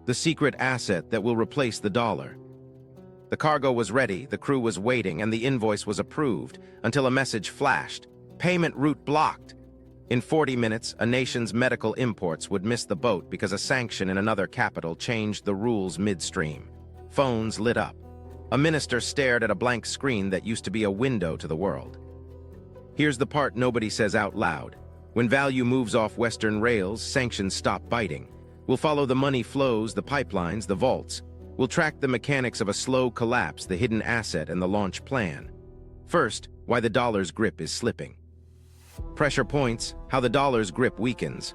the secret asset that will replace the dollar. The cargo was ready, the crew was waiting, and the invoice was approved until a message flashed. Payment route blocked. In 40 minutes, a nation's medical imports would miss the boat because a sanction in another capital changed the rules midstream. Phones lit up. A minister stared at a blank screen that used to be a window to the world. Here's the part nobody says out loud. When value moves off Western rails, sanctions stop biting. We'll follow the money flows, the pipelines, the vaults. We'll track the mechanics of a slow collapse, the hidden asset, and the launch plan. First, why the dollar's grip is slipping. Pressure points, how the dollar's grip weakens.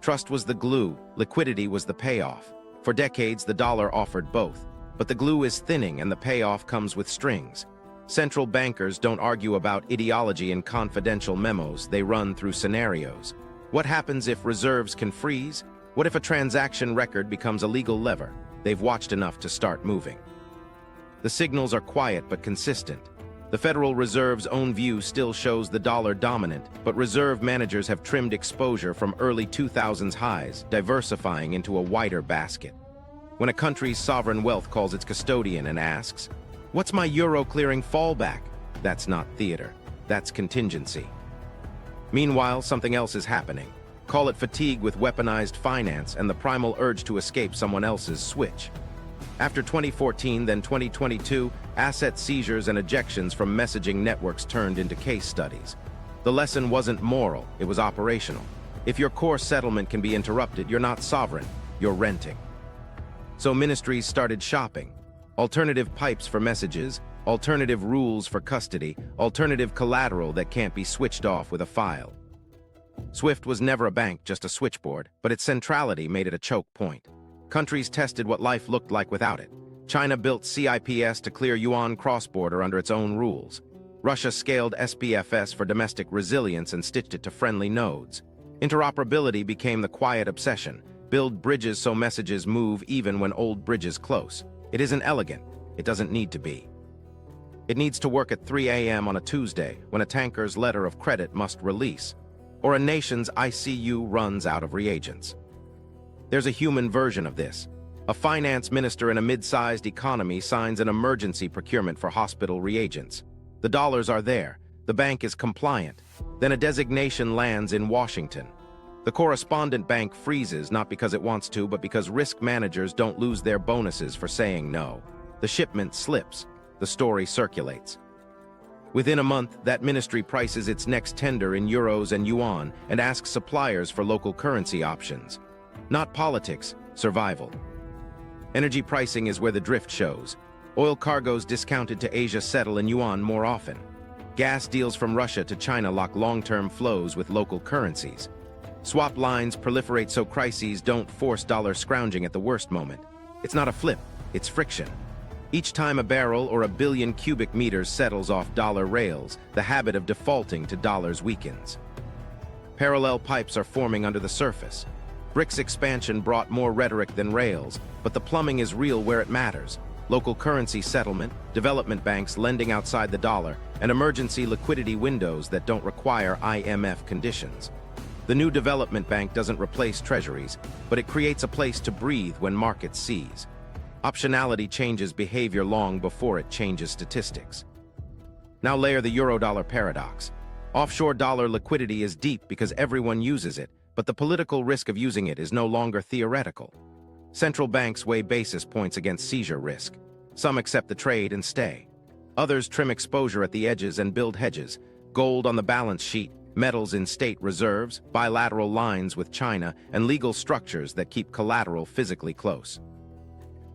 Trust was the glue, liquidity was the payoff. For decades, the dollar offered both. But the glue is thinning and the payoff comes with strings. Central bankers don't argue about ideology in confidential memos, they run through scenarios. What happens if reserves can freeze? What if a transaction record becomes a legal lever? They've watched enough to start moving. The signals are quiet but consistent. The Federal Reserve's own view still shows the dollar dominant, but reserve managers have trimmed exposure from early 2000s highs, diversifying into a wider basket. When a country's sovereign wealth calls its custodian and asks, "What's my euro clearing fallback?" That's not theater, that's contingency. Meanwhile, something else is happening. Call it fatigue with weaponized finance and the primal urge to escape someone else's switch. After 2014, then 2022, asset seizures and ejections from messaging networks turned into case studies. The lesson wasn't moral, it was operational. If your core settlement can be interrupted, you're not sovereign, you're renting. So ministries started shopping. Alternative pipes for messages, alternative rules for custody, alternative collateral that can't be switched off with a file. SWIFT was never a bank, just a switchboard, but its centrality made it a choke point. Countries tested what life looked like without it. China built CIPS to clear yuan cross-border under its own rules. Russia scaled SPFS for domestic resilience and stitched it to friendly nodes. Interoperability became the quiet obsession. Build bridges so messages move even when old bridges close. It isn't elegant. It doesn't need to be. It needs to work at 3 a.m. on a Tuesday when a tanker's letter of credit must release, or a nation's ICU runs out of reagents. There's a human version of this. A finance minister in a mid-sized economy signs an emergency procurement for hospital reagents. The dollars are there. The bank is compliant. Then a designation lands in Washington. The correspondent bank freezes not because it wants to, but because risk managers don't lose their bonuses for saying no. The shipment slips. The story circulates. Within a month, that ministry prices its next tender in euros and yuan and asks suppliers for local currency options. Not politics, survival. Energy pricing is where the drift shows. Oil cargoes discounted to Asia settle in yuan more often. Gas deals from Russia to China lock long-term flows with local currencies. Swap lines proliferate so crises don't force dollar scrounging at the worst moment. It's not a flip, it's friction. Each time a barrel or a billion cubic meters settles off dollar rails, the habit of defaulting to dollars weakens. Parallel pipes are forming under the surface. BRICS expansion brought more rhetoric than rails, but the plumbing is real where it matters. Local currency settlement, development banks lending outside the dollar, and emergency liquidity windows that don't require IMF conditions. The new development bank doesn't replace treasuries, but it creates a place to breathe when markets seize. Optionality changes behavior long before it changes statistics. Now layer the euro-dollar paradox. Offshore dollar liquidity is deep because everyone uses it, but the political risk of using it is no longer theoretical. Central banks weigh basis points against seizure risk. Some accept the trade and stay. Others trim exposure at the edges and build hedges. Gold on the balance sheet, metals in state reserves, bilateral lines with China, and legal structures that keep collateral physically close.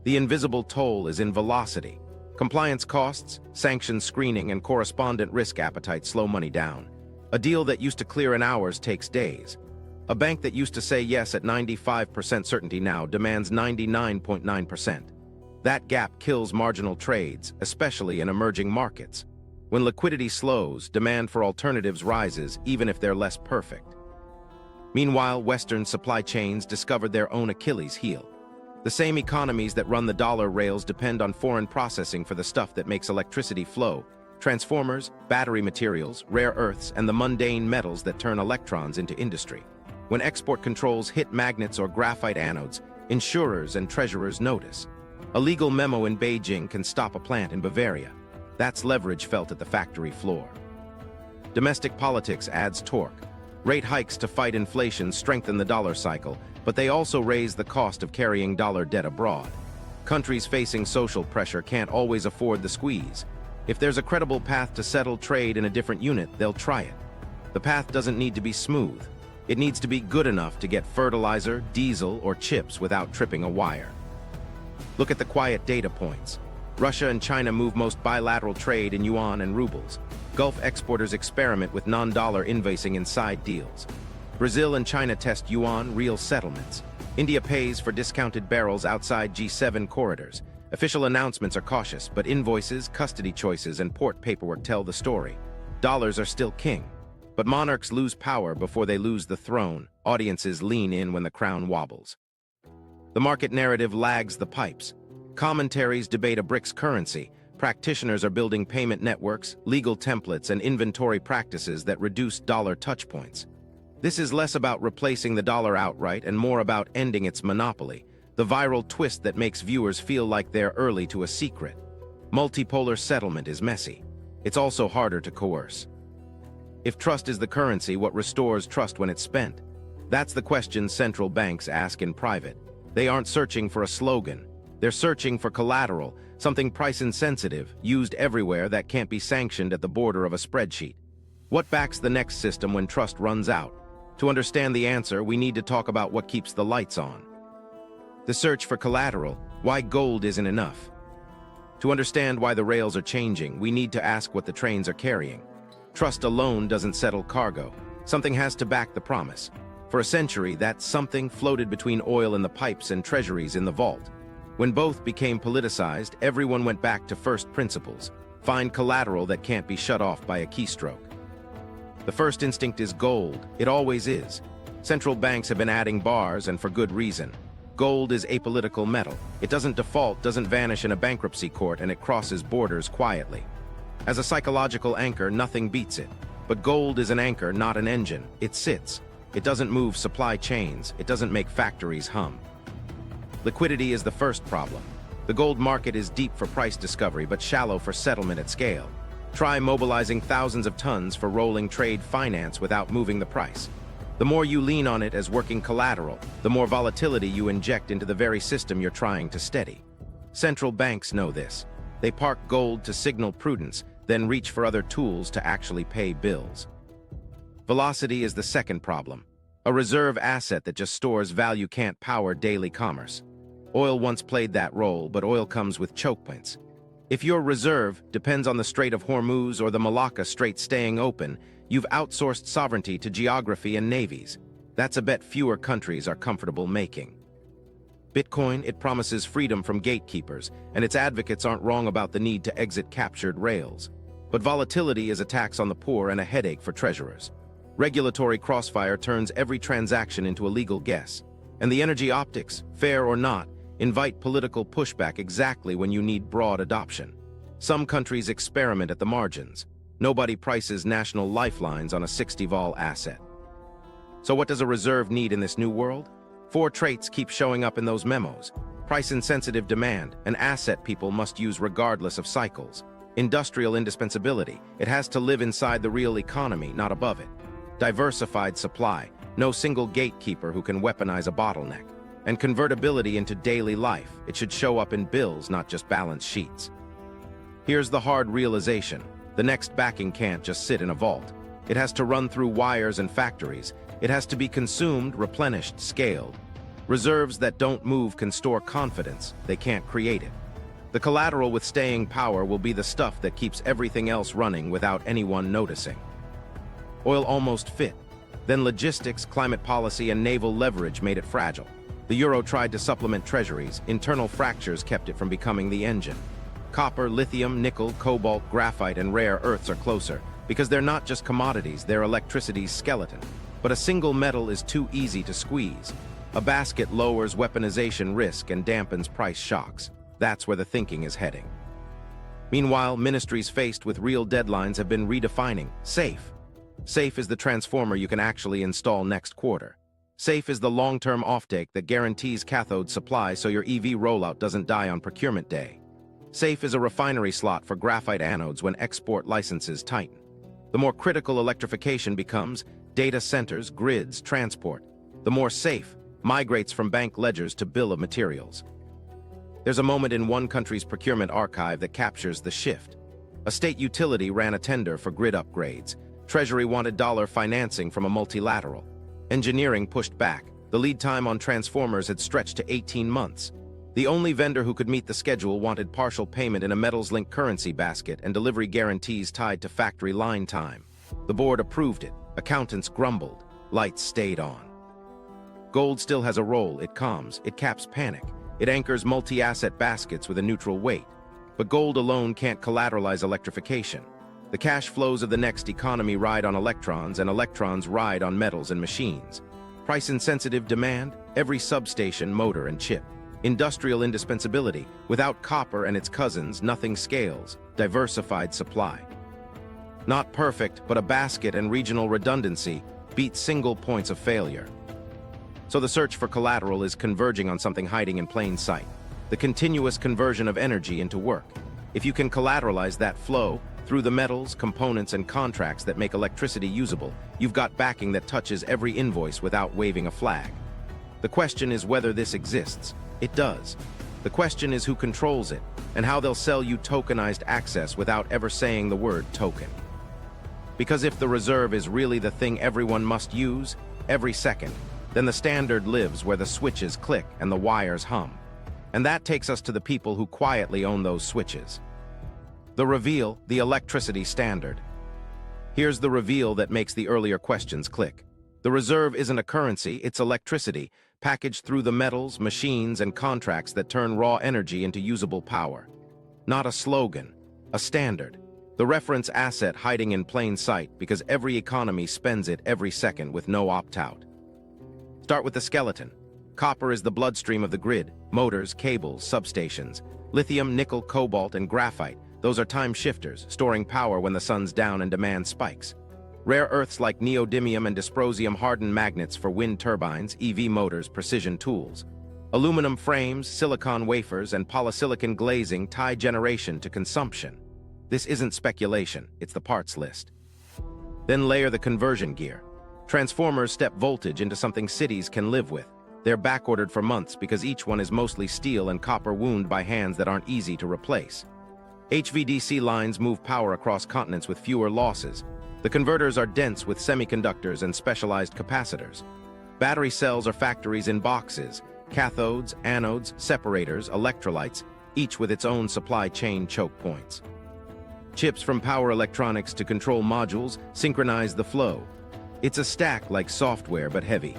The invisible toll is in velocity. Compliance costs, sanctions screening, and correspondent risk appetite slow money down. A deal that used to clear in hours takes days. A bank that used to say yes at 95% certainty now demands 99.9%. That gap kills marginal trades, especially in emerging markets. When liquidity slows, demand for alternatives rises, even if they're less perfect. Meanwhile, Western supply chains discovered their own Achilles heel. The same economies that run the dollar rails depend on foreign processing for the stuff that makes electricity flow: transformers, battery materials, rare earths, and the mundane metals that turn electrons into industry. When export controls hit magnets or graphite anodes, Insurers and treasurers notice. A legal memo in Beijing can stop a plant in Bavaria. That's leverage felt at the factory floor. Domestic politics adds torque. Rate hikes to fight inflation strengthen the dollar cycle, but they also raise the cost of carrying dollar debt abroad. Countries facing social pressure can't always afford the squeeze. If there's a credible path to settle trade in a different unit, they'll try it. The path doesn't need to be smooth. It needs to be good enough to get fertilizer, diesel, or chips without tripping a wire. Look at the quiet data points. Russia and China move most bilateral trade in yuan and rubles. Gulf exporters experiment with non-dollar invoicing in side deals. Brazil and China test yuan real settlements. India pays for discounted barrels outside G7 corridors. Official announcements are cautious, but invoices, custody choices, and port paperwork tell the story. Dollars are still king. But monarchs lose power before they lose the throne. Audiences lean in when the crown wobbles. The market narrative lags the pipes. Commentaries debate a BRICS currency. Practitioners are building payment networks, legal templates, and inventory practices that reduce dollar touchpoints. This is less about replacing the dollar outright and more about ending its monopoly, the viral twist that makes viewers feel like they're early to a secret. Multipolar settlement is messy. It's also harder to coerce. If trust is the currency, what restores trust when it's spent? That's the question central banks ask in private. They aren't searching for a slogan. They're searching for collateral, something price-insensitive, used everywhere that can't be sanctioned at the border of a spreadsheet. What backs the next system when trust runs out? To understand the answer, we need to talk about what keeps the lights on. The search for collateral, why gold isn't enough. To understand why the rails are changing, we need to ask what the trains are carrying. Trust alone doesn't settle cargo. Something has to back the promise. For a century, that something floated between oil in the pipes and treasuries in the vault. When both became politicized, everyone went back to first principles. Find collateral that can't be shut off by a keystroke. The first instinct is gold. It always is. Central banks have been adding bars, and for good reason. Gold is apolitical metal. It doesn't default, doesn't vanish in a bankruptcy court, and it crosses borders quietly. As a psychological anchor, nothing beats it. But gold is an anchor, not an engine. It sits. It doesn't move supply chains. It doesn't make factories hum. Liquidity is the first problem. The gold market is deep for price discovery, but shallow for settlement at scale. Try mobilizing thousands of tons for rolling trade finance without moving the price. The more you lean on it as working collateral, the more volatility you inject into the very system you're trying to steady. Central banks know this. They park gold to signal prudence, then reach for other tools to actually pay bills. Velocity is the second problem. A reserve asset that just stores value can't power daily commerce. Oil once played that role, but oil comes with choke points. If your reserve depends on the Strait of Hormuz or the Malacca Strait staying open, you've outsourced sovereignty to geography and navies. That's a bet fewer countries are comfortable making. Bitcoin, it promises freedom from gatekeepers, and its advocates aren't wrong about the need to exit captured rails. But volatility is a tax on the poor and a headache for treasurers. Regulatory crossfire turns every transaction into a legal guess. And the energy optics, fair or not, invite political pushback exactly when you need broad adoption. Some countries experiment at the margins. Nobody prices national lifelines on a 60-vol asset. So what does a reserve need in this new world? 4 traits keep showing up in those memos. Price-insensitive demand, an asset people must use regardless of cycles. Industrial indispensability, it has to live inside the real economy, not above it. Diversified supply, no single gatekeeper who can weaponize a bottleneck. And convertibility into daily life, it should show up in bills, not just balance sheets. Here's the hard realization. The next backing can't just sit in a vault. It has to run through wires and factories. It has to be consumed, replenished, scaled. Reserves that don't move can store confidence. They can't create it. The collateral with staying power will be the stuff that keeps everything else running without anyone noticing. Oil almost fit. Then logistics, climate policy, and naval leverage made it fragile. The euro tried to supplement treasuries. Internal fractures kept it from becoming the engine. Copper, lithium, nickel, cobalt, graphite, and rare earths are closer, because they're not just commodities, they're electricity's skeleton. But a single metal is too easy to squeeze. A basket lowers weaponization risk and dampens price shocks. That's where the thinking is heading. Meanwhile, ministries faced with real deadlines have been redefining safe. Safe is the transformer you can actually install next quarter. SAFE is the long-term offtake that guarantees cathode supply so your EV rollout doesn't die on procurement day. SAFE is a refinery slot for graphite anodes when export licenses tighten. The more critical electrification becomes, data centers, grids, transport, the more SAFE migrates from bank ledgers to bill of materials. There's a moment in one country's procurement archive that captures the shift. A state utility ran a tender for grid upgrades. Treasury wanted dollar financing from a multilateral. Engineering pushed back. The lead time on transformers had stretched to 18 months. The only vendor who could meet the schedule wanted partial payment in a metals-linked currency basket and delivery guarantees tied to factory line time. The board approved it. Accountants grumbled. Lights stayed on. Gold still has a role. It calms. It caps panic. It anchors multi-asset baskets with a neutral weight. But gold alone can't collateralize electrification. The cash flows of the next economy ride on electrons, and electrons ride on metals and machines. Price-insensitive demand, every substation, motor, and chip. Industrial indispensability. Without copper and its cousins, nothing scales. Diversified supply. Not perfect, but a basket and regional redundancy beat single points of failure. So the search for collateral is converging on something hiding in plain sight. The continuous conversion of energy into work. If you can collateralize that flow through the metals, components, and contracts that make electricity usable, you've got backing that touches every invoice without waving a flag. The question is whether this exists. It does. The question is who controls it, and how they'll sell you tokenized access without ever saying the word token. Because if the reserve is really the thing everyone must use, every second, then the standard lives where the switches click and the wires hum. And that takes us to the people who quietly own those switches. The reveal, the electricity standard. Here's the reveal that makes the earlier questions click. The reserve isn't a currency, it's electricity, packaged through the metals, machines, and contracts that turn raw energy into usable power. Not a slogan, a standard. The reference asset hiding in plain sight because every economy spends it every second with no opt-out. Start with the skeleton. Copper is the bloodstream of the grid. Motors, cables, substations. Lithium, nickel, cobalt, and graphite. Those are time shifters, storing power when the sun's down and demand spikes. Rare earths like neodymium and dysprosium harden magnets for wind turbines, EV motors, precision tools. Aluminum frames, silicon wafers, and polysilicon glazing tie generation to consumption. This isn't speculation, it's the parts list. Then layer the conversion gear. Transformers step voltage into something cities can live with. They're backordered for months because each one is mostly steel and copper wound by hands that aren't easy to replace. HVDC lines move power across continents with fewer losses. The converters are dense with semiconductors and specialized capacitors. Battery cells are factories in boxes. Cathodes, anodes, separators, electrolytes, each with its own supply chain choke points. Chips from power electronics to control modules synchronize the flow. It's a stack like software but heavy.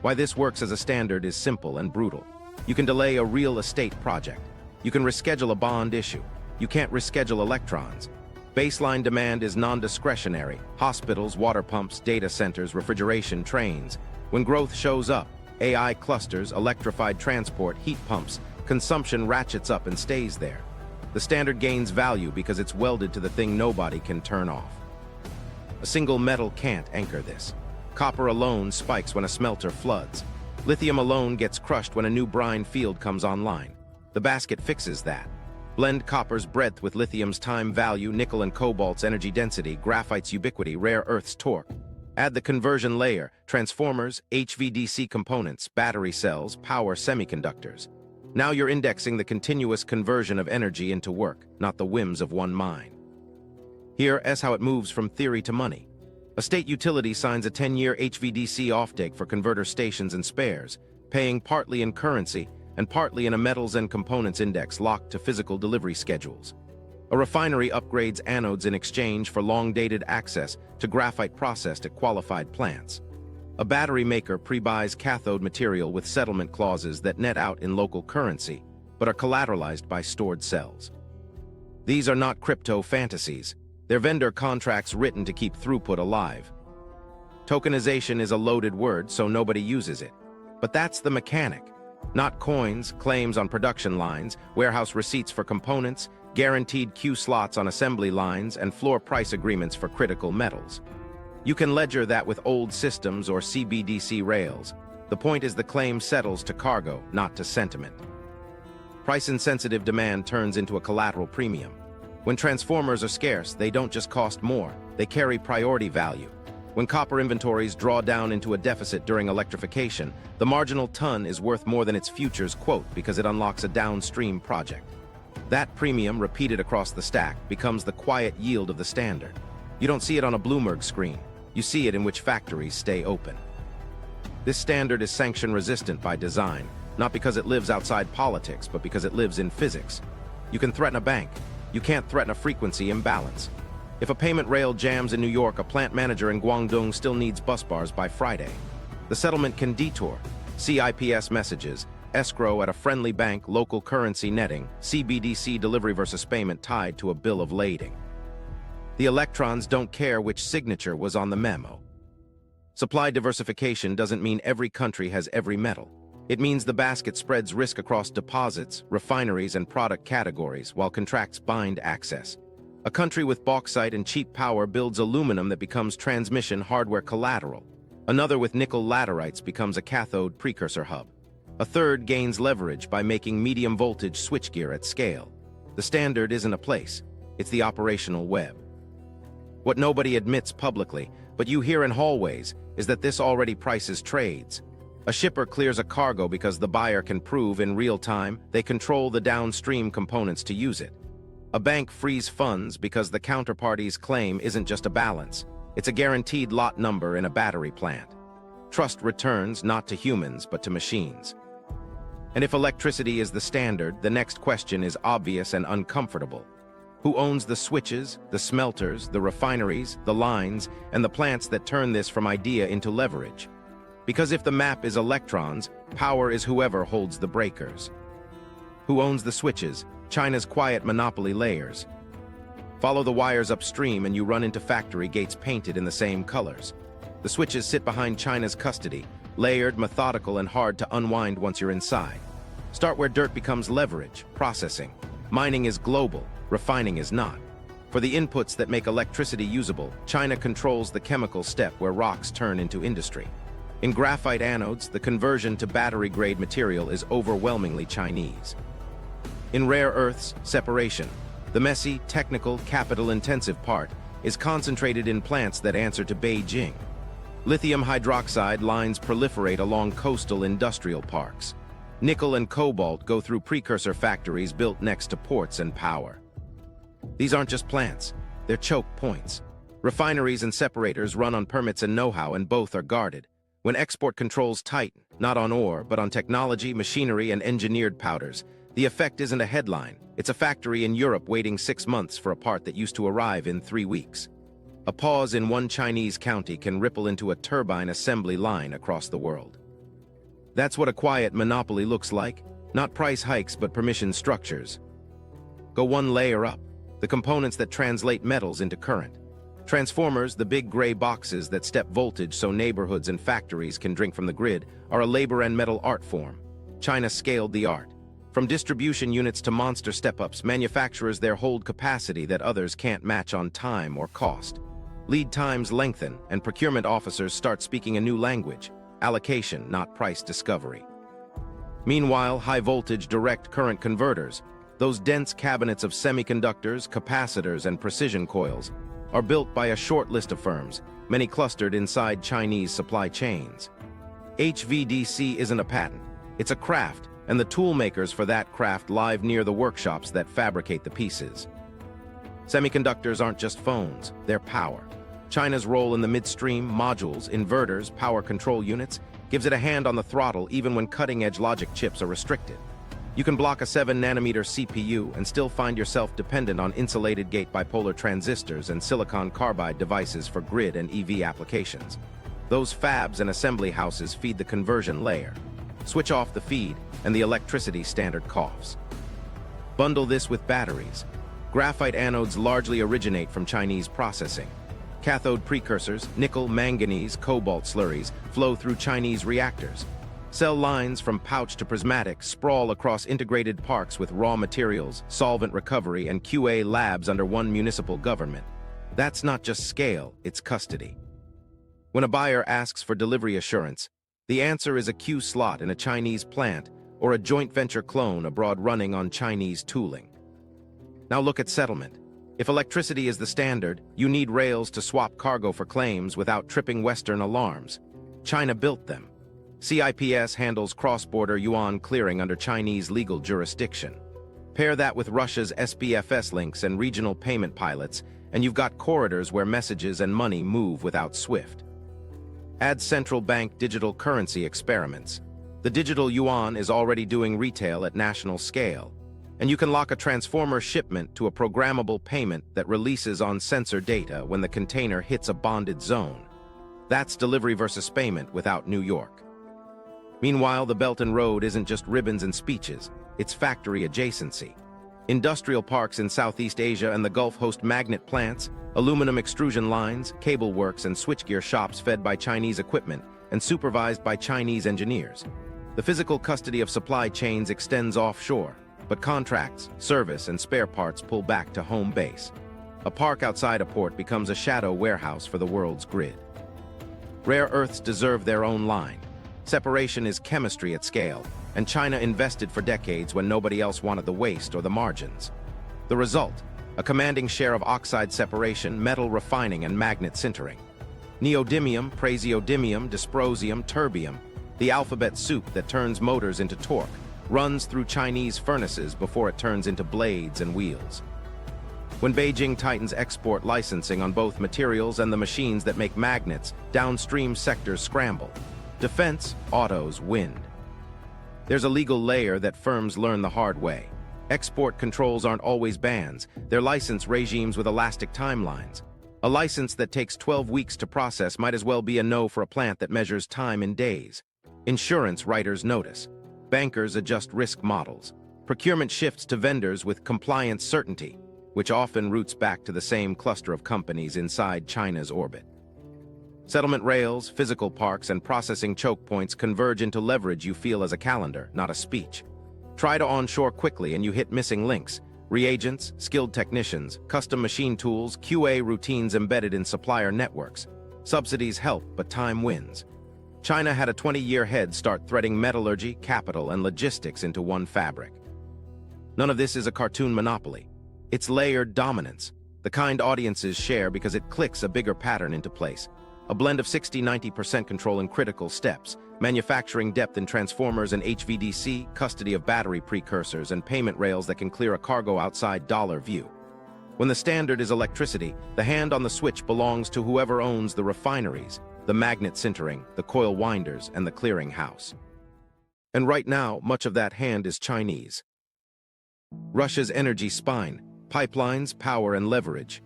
Why this works as a standard is simple and brutal. You can delay a real estate project. You can reschedule a bond issue. You can't reschedule electrons. Baseline demand is non-discretionary. Hospitals, water pumps, data centers, refrigeration, trains. When growth shows up, AI clusters, electrified transport, heat pumps, consumption ratchets up and stays there. The standard gains value because it's welded to the thing nobody can turn off. A single metal can't anchor this. Copper alone spikes when a smelter floods. Lithium alone gets crushed when a new brine field comes online. The basket fixes that. Blend copper's breadth with lithium's time value, nickel and cobalt's energy density, graphite's ubiquity, rare earth's torque. Add the conversion layer, transformers, HVDC components, battery cells, power semiconductors. Now you're indexing the continuous conversion of energy into work, not the whims of one mine. Here's how it moves from theory to money. A state utility signs a 10-year HVDC offtake for converter stations and spares, paying partly in currency and partly in a metals and components index locked to physical delivery schedules. A refinery upgrades anodes in exchange for long-dated access to graphite processed at qualified plants. A battery maker pre-buys cathode material with settlement clauses that net out in local currency, but are collateralized by stored cells. These are not crypto fantasies. They're vendor contracts written to keep throughput alive. Tokenization is a loaded word, so nobody uses it. But that's the mechanic. Not coins, claims on production lines, warehouse receipts for components, guaranteed queue slots on assembly lines, and floor price agreements for critical metals. You can ledger that with old systems or CBDC rails. The point is the claim settles to cargo, not to sentiment. Price-insensitive demand turns into a collateral premium. When transformers are scarce, they don't just cost more, they carry priority value. When copper inventories draw down into a deficit during electrification, the marginal ton is worth more than its futures quote because it unlocks a downstream project. That premium, repeated across the stack, becomes the quiet yield of the standard. You don't see it on a Bloomberg screen. You see it in which factories stay open. This standard is sanction-resistant by design, not because it lives outside politics, but because it lives in physics. You can threaten a bank. You can't threaten a frequency imbalance. If a payment rail jams in New York, a plant manager in Guangdong still needs bus bars by Friday. The settlement can detour. CIPS messages, escrow at a friendly bank, local currency netting, CBDC delivery versus payment tied to a bill of lading. The electrons don't care which signature was on the memo. Supply diversification doesn't mean every country has every metal. It means the basket spreads risk across deposits, refineries, and product categories, while contracts bind access. A country with bauxite and cheap power builds aluminum that becomes transmission hardware collateral. Another with nickel laterites becomes a cathode precursor hub. A third gains leverage by making medium voltage switchgear at scale. The standard isn't a place, it's the operational web. What nobody admits publicly, but you hear in hallways, is that this already prices trades. A shipper clears a cargo because the buyer can prove in real time they control the downstream components to use it. A bank frees funds because the counterparty's claim isn't just a balance, it's a guaranteed lot number in a battery plant. Trust returns not to humans but to machines. And if electricity is the standard, the next question is obvious and uncomfortable. Who owns the switches, the smelters, the refineries, the lines, and the plants that turn this from idea into leverage? Because if the map is electrons, power is whoever holds the breakers. Who owns the switches? China's quiet monopoly layers. Follow the wires upstream and you run into factory gates painted in the same colors. The switches sit behind China's custody, layered, methodical, and hard to unwind once you're inside. Start where dirt becomes leverage, processing. Mining is global, refining is not. For the inputs that make electricity usable, China controls the chemical step where rocks turn into industry. In graphite anodes, the conversion to battery-grade material is overwhelmingly Chinese. In rare earths, separation, the messy, technical, capital-intensive part, is concentrated in plants that answer to Beijing. Lithium hydroxide lines proliferate along coastal industrial parks. Nickel and cobalt go through precursor factories built next to ports and power. These aren't just plants, they're choke points. Refineries and separators run on permits and know-how, and both are guarded. When export controls tighten, not on ore, but on technology, machinery, and engineered powders, the effect isn't a headline. It's a factory in Europe waiting 6 months for a part that used to arrive in 3 weeks. A pause in one Chinese county can ripple into a turbine assembly line across the world. That's what a quiet monopoly looks like. Not price hikes, but permission structures. Go one layer up. The components that translate metals into current. Transformers, the big gray boxes that step voltage so neighborhoods and factories can drink from the grid, are a labor and metal art form. China scaled the art. From distribution units to monster step-ups, manufacturers there hold capacity that others can't match on time or cost. Lead times lengthen, and procurement officers start speaking a new language: allocation, not price discovery. Meanwhile, high-voltage direct current converters, those dense cabinets of semiconductors, capacitors, and precision coils, are built by a short list of firms, many clustered inside Chinese supply chains. HVDC isn't a patent, it's a craft, and the tool makers for that craft live near the workshops that fabricate the pieces. Semiconductors aren't just phones, they're power. China's role in the midstream, modules, inverters, power control units, gives it a hand on the throttle even when cutting-edge logic chips are restricted. You can block a 7-nanometer CPU and still find yourself dependent on insulated gate bipolar transistors and silicon carbide devices for grid and EV applications. Those fabs and assembly houses feed the conversion layer. Switch off the feed, and the electricity standard coughs. Bundle this with batteries. Graphite anodes largely originate from Chinese processing. Cathode precursors, nickel, manganese, cobalt slurries, flow through Chinese reactors. Cell lines from pouch to prismatic sprawl across integrated parks with raw materials, solvent recovery, and QA labs under one municipal government. That's not just scale, it's custody. When a buyer asks for delivery assurance, the answer is a queue slot in a Chinese plant or a joint venture clone abroad running on Chinese tooling. Now look at settlement. If electricity is the standard, you need rails to swap cargo for claims without tripping Western alarms. China built them. CIPS handles cross-border yuan clearing under Chinese legal jurisdiction. Pair that with Russia's SPFS links and regional payment pilots, and you've got corridors where messages and money move without SWIFT. Add central bank digital currency experiments. The digital yuan is already doing retail at national scale, and you can lock a transformer shipment to a programmable payment that releases on sensor data when the container hits a bonded zone. That's delivery versus payment without New York. Meanwhile, the Belt and Road isn't just ribbons and speeches, it's factory adjacency. Industrial parks in Southeast Asia and the Gulf host magnet plants, aluminum extrusion lines, cable works, and switchgear shops fed by Chinese equipment and supervised by Chinese engineers. The physical custody of supply chains extends offshore, but contracts, service, and spare parts pull back to home base. A park outside a port becomes a shadow warehouse for the world's grid. Rare earths deserve their own line. Separation is chemistry at scale, and China invested for decades when nobody else wanted the waste or the margins. The result, a commanding share of oxide separation, metal refining, and magnet sintering. Neodymium, praseodymium, dysprosium, terbium, the alphabet soup that turns motors into torque, runs through Chinese furnaces before it turns into blades and wheels. When Beijing tightens export licensing on both materials and the machines that make magnets, downstream sectors scramble. Defense, autos, wind. There's a legal layer that firms learn the hard way. Export controls aren't always bans, they're license regimes with elastic timelines. A license that takes 12 weeks to process might as well be a no for a plant that measures time in days. Insurance writers notice. Bankers adjust risk models. Procurement shifts to vendors with compliance certainty, which often roots back to the same cluster of companies inside China's orbit. Settlement rails, physical parks, and processing choke points converge into leverage you feel as a calendar, not a speech. Try to onshore quickly and you hit missing links. Reagents, skilled technicians, custom machine tools, QA routines embedded in supplier networks. Subsidies help, but time wins. China had a 20-year head start threading metallurgy, capital, and logistics into one fabric. None of this is a cartoon monopoly. It's layered dominance, the kind audiences share because it clicks a bigger pattern into place. A blend of 60–90% control in critical steps, manufacturing depth in transformers and HVDC, custody of battery precursors, and payment rails that can clear a cargo outside dollar view. When the standard is electricity, the hand on the switch belongs to whoever owns the refineries, the magnet sintering, the coil winders, and the clearing house. And right now, much of that hand is Chinese. Russia's energy spine, pipelines, power, and leverage.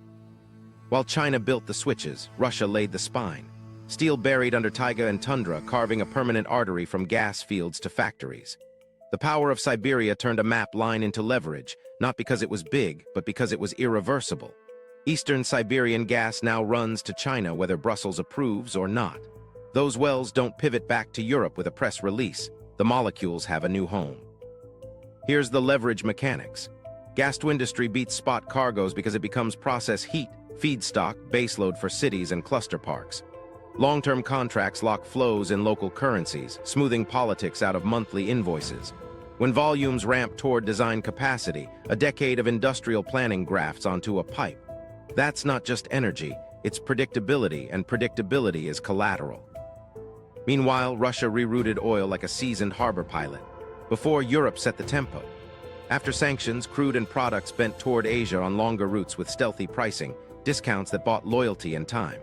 While China built the switches, Russia laid the spine. Steel buried under taiga and tundra, carving a permanent artery from gas fields to factories. The power of Siberia turned a map line into leverage, not because it was big, but because it was irreversible. Eastern Siberian gas now runs to China whether Brussels approves or not. Those wells don't pivot back to Europe with a press release. The molecules have a new home. Here's the leverage mechanics. Gas to industry beats spot cargoes because it becomes process heat, feedstock, baseload for cities and cluster parks. Long-term contracts lock flows in local currencies, smoothing politics out of monthly invoices. When volumes ramp toward design capacity, a decade of industrial planning grafts onto a pipe. That's not just energy, it's predictability, and predictability is collateral. Meanwhile, Russia rerouted oil like a seasoned harbor pilot, before Europe set the tempo. After sanctions, crude and products bent toward Asia on longer routes with stealthy pricing, discounts that bought loyalty and time.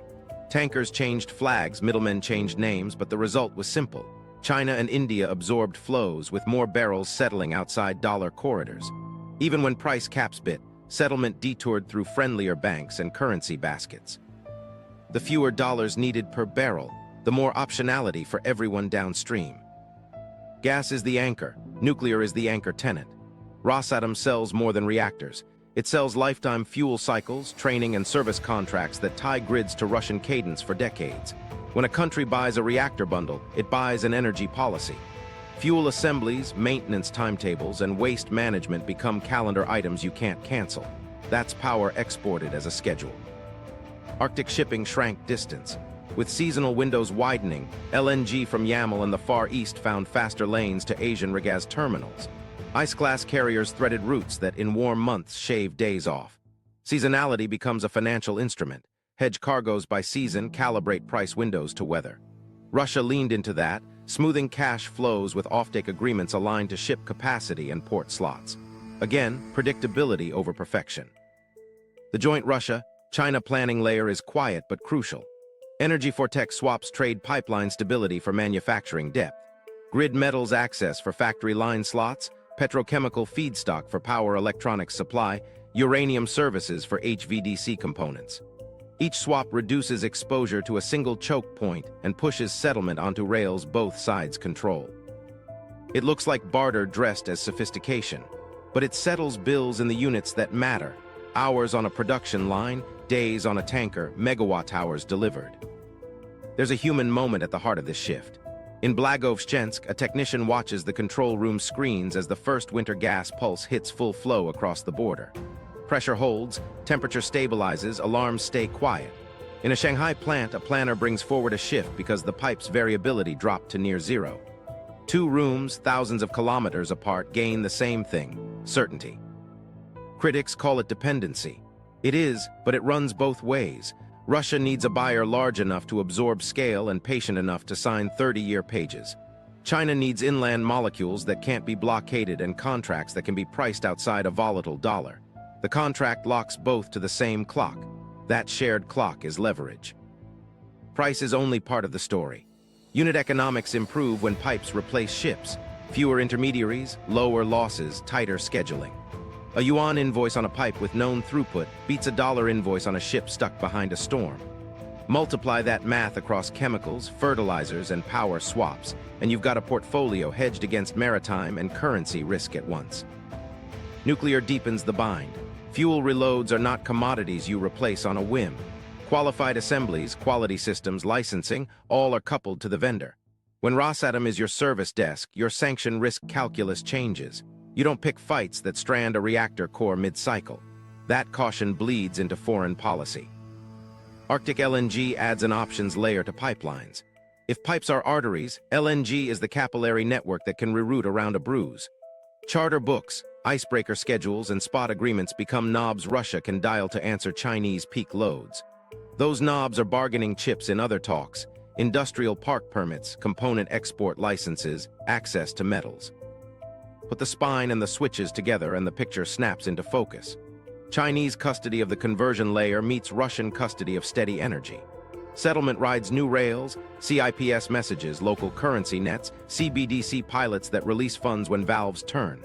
Tankers changed flags, middlemen changed names, but the result was simple. China and India absorbed flows, with more barrels settling outside dollar corridors. Even when price caps bit, settlement detoured through friendlier banks and currency baskets. The fewer dollars needed per barrel, the more optionality for everyone downstream. Gas is the anchor, nuclear is the anchor tenant. Rosatom sells more than reactors. It sells lifetime fuel cycles, training, and service contracts that tie grids to Russian cadence for decades. When a country buys a reactor bundle, it buys an energy policy. Fuel assemblies, maintenance timetables, and waste management become calendar items you can't cancel. That's power exported as a schedule. Arctic shipping shrank distance. With seasonal windows widening, LNG from Yamal and the Far East found faster lanes to Asian regas terminals. Ice-class carriers threaded routes that in warm months shave days off. Seasonality becomes a financial instrument. Hedge cargoes by season, calibrate price windows to weather. Russia leaned into that, smoothing cash flows with offtake agreements aligned to ship capacity and port slots. Again, predictability over perfection. The joint Russia-China planning layer is quiet but crucial. Energy Vortex swaps trade pipeline stability for manufacturing depth. Grid metals access for factory line slots, petrochemical feedstock for power electronics supply, uranium services for HVDC components. Each swap reduces exposure to a single choke point and pushes settlement onto rails both sides control. It looks like barter dressed as sophistication, but it settles bills in the units that matter. Hours on a production line, days on a tanker, megawatt hours delivered. There's a human moment at the heart of this shift. In Blagoveshchensk, a technician watches the control room screens as the first winter gas pulse hits full flow across the border. Pressure holds, temperature stabilizes, alarms stay quiet. In a Shanghai plant, a planner brings forward a shift because the pipe's variability dropped to near zero. Two rooms, thousands of kilometers apart, gain the same thing: certainty. Critics call it dependency. It is, but it runs both ways. Russia needs a buyer large enough to absorb scale and patient enough to sign 30-year pages. China needs inland molecules that can't be blockaded and contracts that can be priced outside a volatile dollar. The contract locks both to the same clock. That shared clock is leverage. Price is only part of the story. Unit economics improve when pipes replace ships. Fewer intermediaries, lower losses, tighter scheduling. A yuan invoice on a pipe with known throughput beats a dollar invoice on a ship stuck behind a storm. Multiply that math across chemicals, fertilizers, and power swaps, and you've got a portfolio hedged against maritime and currency risk at once. Nuclear deepens the bind. Fuel reloads are not commodities you replace on a whim. Qualified assemblies, quality systems, licensing, all are coupled to the vendor. When Rosatom is your service desk, your sanction risk calculus changes. You don't pick fights that strand a reactor core mid-cycle. That caution bleeds into foreign policy. Arctic LNG adds an options layer to pipelines. If pipes are arteries, LNG is the capillary network that can reroute around a bruise. Charter books, icebreaker schedules, and spot agreements become knobs Russia can dial to answer Chinese peak loads. Those knobs are bargaining chips in other talks: industrial park permits, component export licenses, access to metals. Put the spine and the switches together and the picture snaps into focus. Chinese custody of the conversion layer meets Russian custody of steady energy. Settlement rides new rails, CIPS messages, local currency nets, CBDC pilots that release funds when valves turn.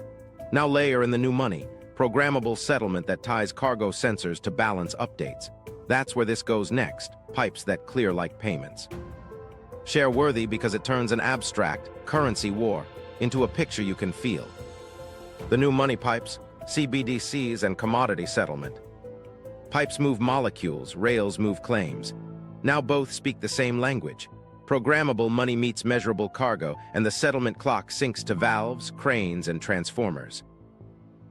Now layer in the new money, programmable settlement that ties cargo sensors to balance updates. That's where this goes next, pipes that clear like payments. Share-worthy because it turns an abstract, currency war into a picture you can feel. The new money pipes, CBDCs, and commodity settlement. Pipes move molecules, rails move claims. Now both speak the same language. Programmable money meets measurable cargo, and the settlement clock syncs to valves, cranes, and transformers.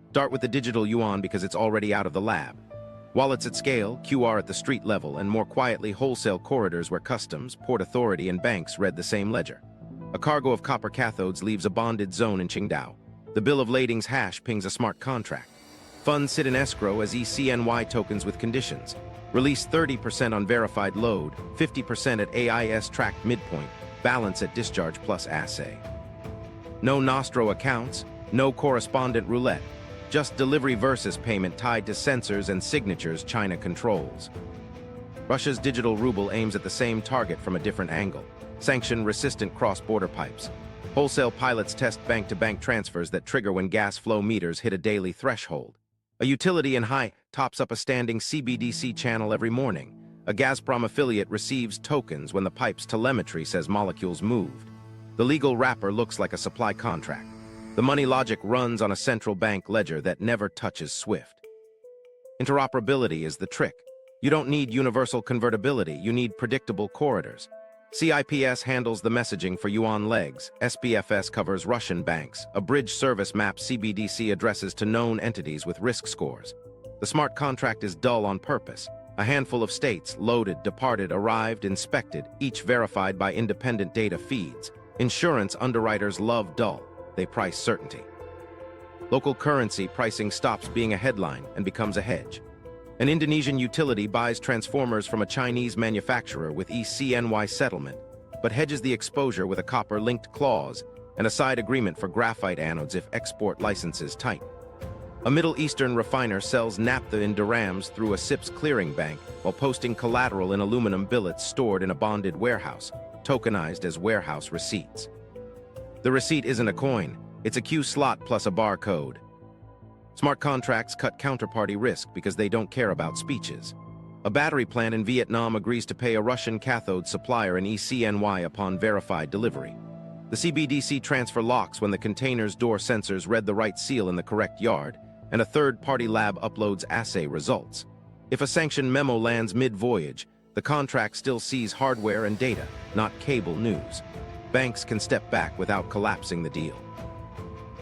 Start with the digital yuan because it's already out of the lab. Wallets at scale, QR at the street level, and more quietly wholesale corridors where customs, port authority, and banks read the same ledger. A cargo of copper cathodes leaves a bonded zone in Qingdao. The bill of lading's hash pings a smart contract. Funds sit in escrow as ECNY tokens with conditions. Release 30% on verified load, 50% at AIS tracked midpoint, balance at discharge plus assay. No Nostro accounts, no correspondent roulette, just delivery versus payment tied to sensors and signatures China controls. Russia's digital ruble aims at the same target from a different angle: sanction-resistant cross-border pipes. Wholesale pilots test bank-to-bank transfers that trigger when gas flow meters hit a daily threshold. A utility in high tops up a standing CBDC channel every morning. A Gazprom affiliate receives tokens when the pipe's telemetry says molecules moved. The legal wrapper looks like a supply contract. The money logic runs on a central bank ledger that never touches SWIFT. Interoperability is the trick. You don't need universal convertibility, you need predictable corridors. CIPS handles the messaging for yuan legs, SPFS covers Russian banks, a bridge service maps CBDC addresses to known entities with risk scores. The smart contract is dull on purpose. A handful of states loaded, departed, arrived, inspected, each verified by independent data feeds. Insurance underwriters love dull. They price certainty. Local currency pricing stops being a headline and becomes a hedge. An Indonesian utility buys transformers from a Chinese manufacturer with ECNY settlement, but hedges the exposure with a copper-linked clause and a side agreement for graphite anodes if export licenses tighten. A Middle Eastern refiner sells naphtha in dirhams through a CIPS clearing bank while posting collateral in aluminum billets stored in a bonded warehouse, tokenized as warehouse receipts. The receipt isn't a coin, it's a Q slot plus a barcode. Smart contracts cut counterparty risk because they don't care about speeches. A battery plant in Vietnam agrees to pay a Russian cathode supplier an ECNY upon verified delivery. The CBDC transfer locks when the container's door sensors read the right seal in the correct yard, and a third-party lab uploads assay results. If a sanction memo lands mid-voyage, the contract still sees hardware and data, not cable news. Banks can step back without collapsing the deal.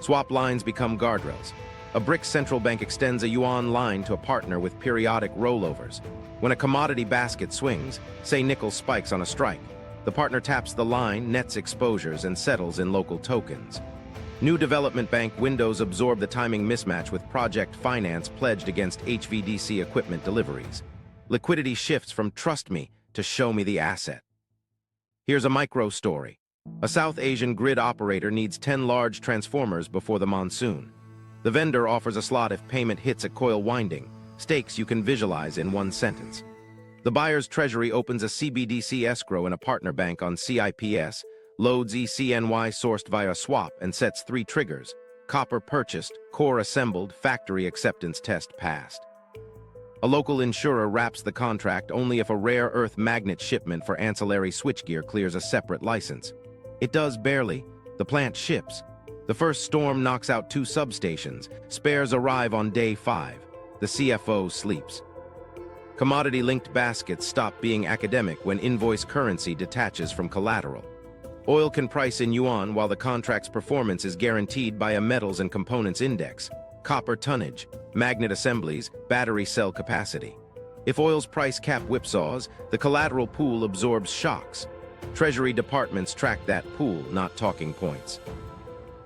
Swap lines become guardrails. A BRICS central bank extends a yuan line to a partner with periodic rollovers. When a commodity basket swings, say nickel spikes on a strike, the partner taps the line, nets exposures, and settles in local tokens. New development bank windows absorb the timing mismatch with project finance pledged against HVDC equipment deliveries. Liquidity shifts from trust me to show me the asset. Here's a micro story. A South Asian grid operator needs 10 large transformers before the monsoon. The vendor offers a slot if payment hits a coil winding, stakes you can visualize in one sentence. The buyer's treasury opens a CBDC escrow in a partner bank on CIPS, loads ECNY sourced via swap and sets 3 triggers: copper purchased, core assembled, factory acceptance test passed. A local insurer wraps the contract only if a rare earth magnet shipment for ancillary switchgear clears a separate license. It does barely. The plant ships. The first storm knocks out 2 substations. Spares arrive on day 5. The CFO sleeps. Commodity-linked baskets stop being academic when invoice currency detaches from collateral. Oil can price in yuan while the contract's performance is guaranteed by a metals and components index, copper tonnage, magnet assemblies, battery cell capacity. If oil's price cap whipsaws, the collateral pool absorbs shocks. Treasury departments track that pool, not talking points.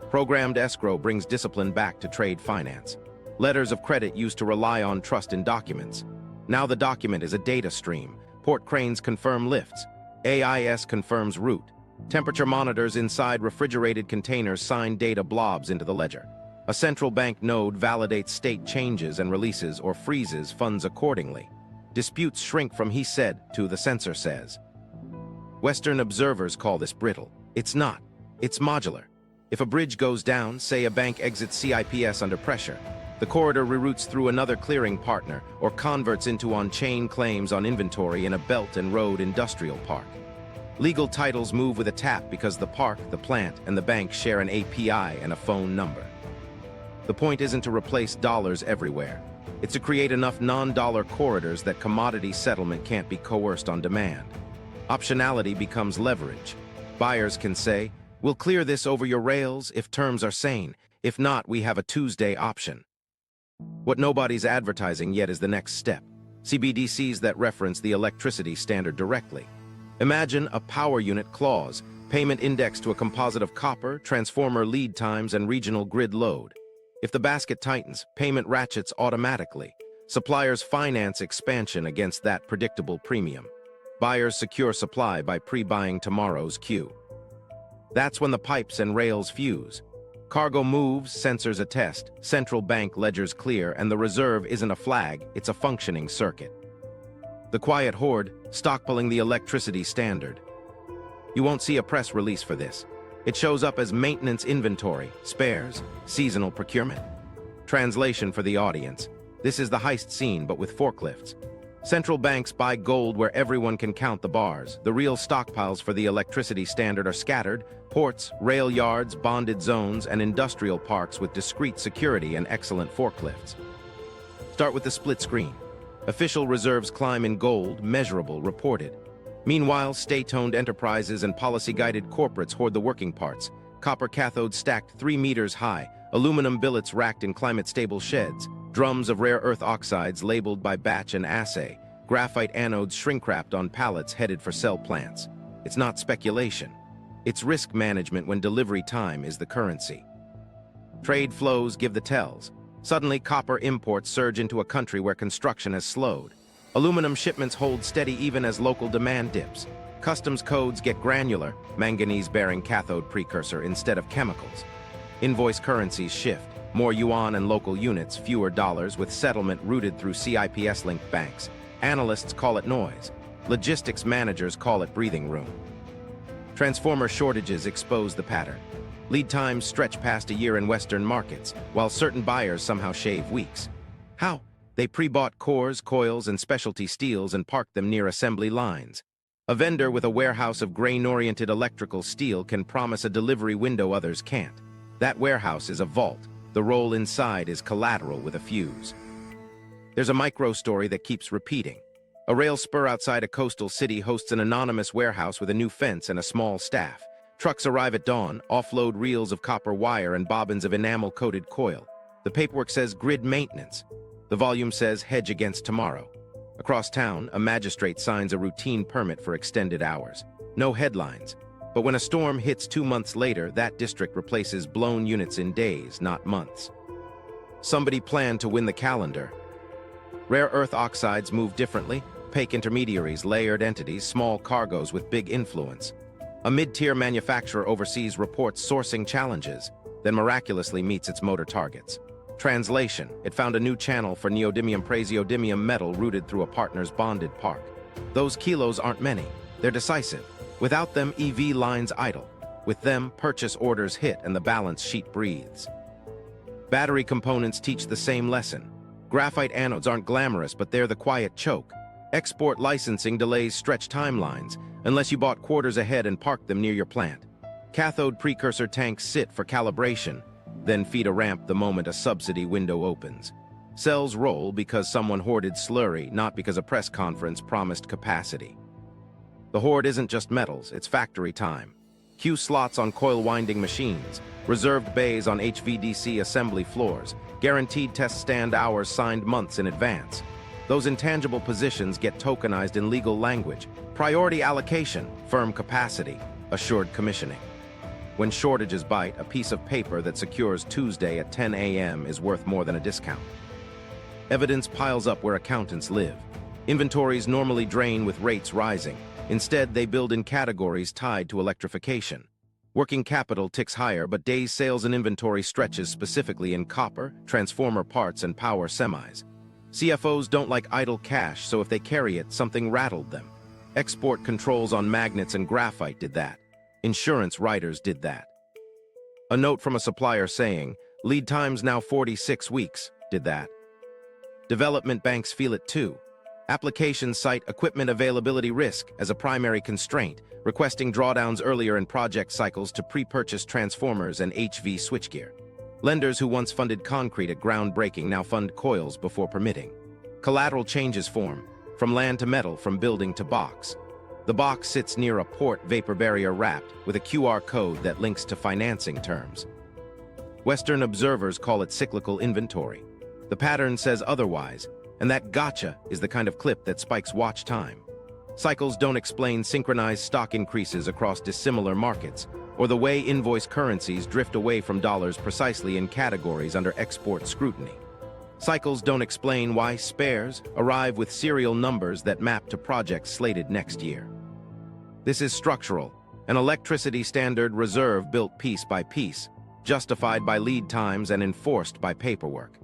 Programmed escrow brings discipline back to trade finance. Letters of credit used to rely on trust in documents. Now the document is a data stream. Port cranes confirm lifts. AIS confirms route. Temperature monitors inside refrigerated containers sign data blobs into the ledger. A central bank node validates state changes and releases or freezes funds accordingly. Disputes shrink from he said to the censor says. Western observers call this brittle. It's not. It's modular. If a bridge goes down, say a bank exits CIPS under pressure, the corridor reroutes through another clearing partner or converts into on-chain claims on inventory in a belt and road industrial park. Legal titles move with a tap because the park, the plant, and the bank share an API and a phone number. The point isn't to replace dollars everywhere. It's to create enough non-dollar corridors that commodity settlement can't be coerced on demand. Optionality becomes leverage. Buyers can say, "We'll clear this over your rails if terms are sane. If not, we have a Tuesday option." What nobody's advertising yet is the next step. CBDCs that reference the electricity standard directly. Imagine a power unit clause, payment indexed to a composite of copper, transformer lead times, and regional grid load. If the basket tightens, payment ratchets automatically. Suppliers finance expansion against that predictable premium. Buyers secure supply by pre-buying tomorrow's queue. That's when the pipes and rails fuse. Cargo moves, sensors attest, central bank ledgers clear, and the reserve isn't a flag, it's a functioning circuit. The quiet hoard, stockpiling the electricity standard. You won't see a press release for this. It shows up as maintenance inventory, spares, seasonal procurement. Translation for the audience. This is the heist scene, but with forklifts. Central banks buy gold where everyone can count the bars. The real stockpiles for the electricity standard are scattered: ports, rail yards, bonded zones, and industrial parks with discrete security and excellent forklifts. Start with the split screen. Official reserves climb in gold, measurable, reported. Meanwhile, state-owned enterprises and policy-guided corporates hoard the working parts. Copper cathodes stacked 3 meters high, aluminum billets racked in climate-stable sheds, drums of rare earth oxides labeled by batch and assay, Graphite anodes shrink-wrapped on pallets headed for cell plants. It's not speculation. It's risk management when delivery time is the currency. Trade flows give the tells. Suddenly, copper imports surge into a country where construction has slowed. Aluminum shipments hold steady even as local demand dips. Customs codes get granular, manganese-bearing cathode precursor instead of chemicals. Invoice currencies shift. More yuan and local units, fewer dollars, with settlement routed through CIPS-linked banks. Analysts call it noise. Logistics managers call it breathing room. Transformer shortages expose the pattern. Lead times stretch past a year in Western markets, while certain buyers somehow shave weeks. How? They pre-bought cores, coils, and specialty steels and parked them near assembly lines. A vendor with a warehouse of grain-oriented electrical steel can promise a delivery window others can't. That warehouse is a vault. The roll inside is collateral with a fuse. There's a micro-story that keeps repeating. A rail spur outside a coastal city hosts an anonymous warehouse with a new fence and a small staff. Trucks arrive at dawn, offload reels of copper wire and bobbins of enamel-coated coil. The paperwork says grid maintenance. The volume says hedge against tomorrow. Across town, a magistrate signs a routine permit for extended hours. No headlines. But when a storm hits 2 months later, that district replaces blown units in days, not months. Somebody planned to win the calendar. Rare earth oxides move differently. Opaque intermediaries, layered entities, small cargoes with big influence. A mid-tier manufacturer overseas reports sourcing challenges, then miraculously meets its motor targets. Translation: it found a new channel for neodymium-praseodymium metal routed through a partner's bonded park. Those kilos aren't many. They're decisive. Without them, EV lines idle. With them, purchase orders hit and the balance sheet breathes. Battery components teach the same lesson. Graphite anodes aren't glamorous, but they're the quiet choke. Export licensing delays stretch timelines, unless you bought quarters ahead and parked them near your plant. Cathode precursor tanks sit for calibration, then feed a ramp the moment a subsidy window opens. Cells roll because someone hoarded slurry, not because a press conference promised capacity. The hoard isn't just metals, it's factory time. Queue slots on coil winding machines, reserved bays on HVDC assembly floors, guaranteed test stand hours signed months in advance. Those intangible positions get tokenized in legal language. Priority allocation, firm capacity, assured commissioning. When shortages bite, a piece of paper that secures Tuesday at 10 a.m. is worth more than a discount. Evidence piles up where accountants live. Inventories normally drain with rates rising. Instead, they build in categories tied to electrification. Working capital ticks higher, but days sales and inventory stretches specifically in copper, transformer parts, and power semis. CFOs don't like idle cash, so if they carry it, something rattled them. Export controls on magnets and graphite did that. Insurance writers did that. A note from a supplier saying, lead times now 46 weeks, did that. Development banks feel it too. Applications cite equipment availability risk as a primary constraint, requesting drawdowns earlier in project cycles to pre-purchase transformers and HV switchgear. Lenders who once funded concrete at groundbreaking now fund coils before permitting. Collateral changes form, from land to metal, from building to box. The box sits near a port vapor barrier wrapped with a QR code that links to financing terms. Western observers call it cyclical inventory. The pattern says otherwise, and that gotcha is the kind of clip that spikes watch time. Cycles don't explain synchronized stock increases across dissimilar markets, or the way invoice currencies drift away from dollars precisely in categories under export scrutiny. Cycles don't explain why spares arrive with serial numbers that map to projects slated next year. This is structural, an electricity standard reserve built piece by piece, justified by lead times and enforced by paperwork.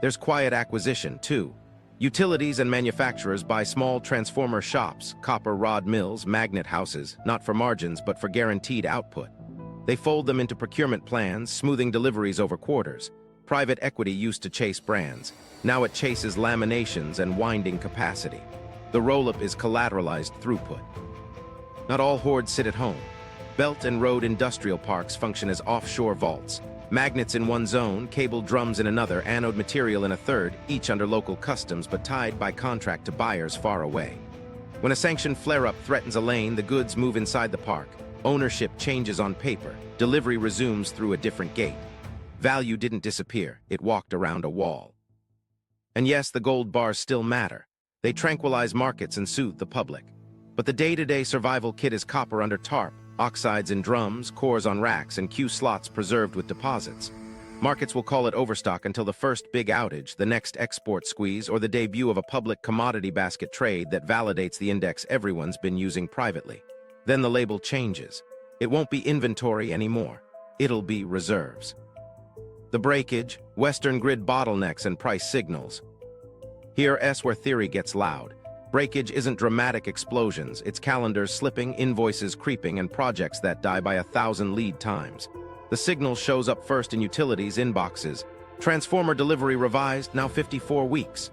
There's quiet acquisition, too. Utilities and manufacturers buy small transformer shops, copper rod mills, magnet houses, not for margins but for guaranteed output. They fold them into procurement plans, smoothing deliveries over quarters. Private equity used to chase brands. Now it chases laminations and winding capacity. The roll-up is collateralized throughput. Not all hoards sit at home. Belt and road industrial parks function as offshore vaults. Magnets in one zone, cable drums in another, anode material in a third, each under local customs but tied by contract to buyers far away. When a sanctioned flare-up threatens a lane, the goods move inside the park. Ownership changes on paper. Delivery resumes through a different gate. Value didn't disappear, it walked around a wall. And yes, the gold bars still matter. They tranquilize markets and soothe the public. But the day-to-day survival kit is copper under tarp, oxides in drums, cores on racks, and Q slots preserved with deposits. Markets will call it overstock until the first big outage, the next export squeeze, or the debut of a public commodity basket trade that validates the index everyone's been using privately. Then the label changes. It won't be inventory anymore. It'll be reserves. The breakage, Western grid bottlenecks, and price signals. Here's where theory gets loud. Breakage isn't dramatic explosions, it's calendars slipping, invoices creeping, and projects that die by 1,000 lead times. The signal shows up first in utilities inboxes. Transformer delivery revised, now 54 weeks.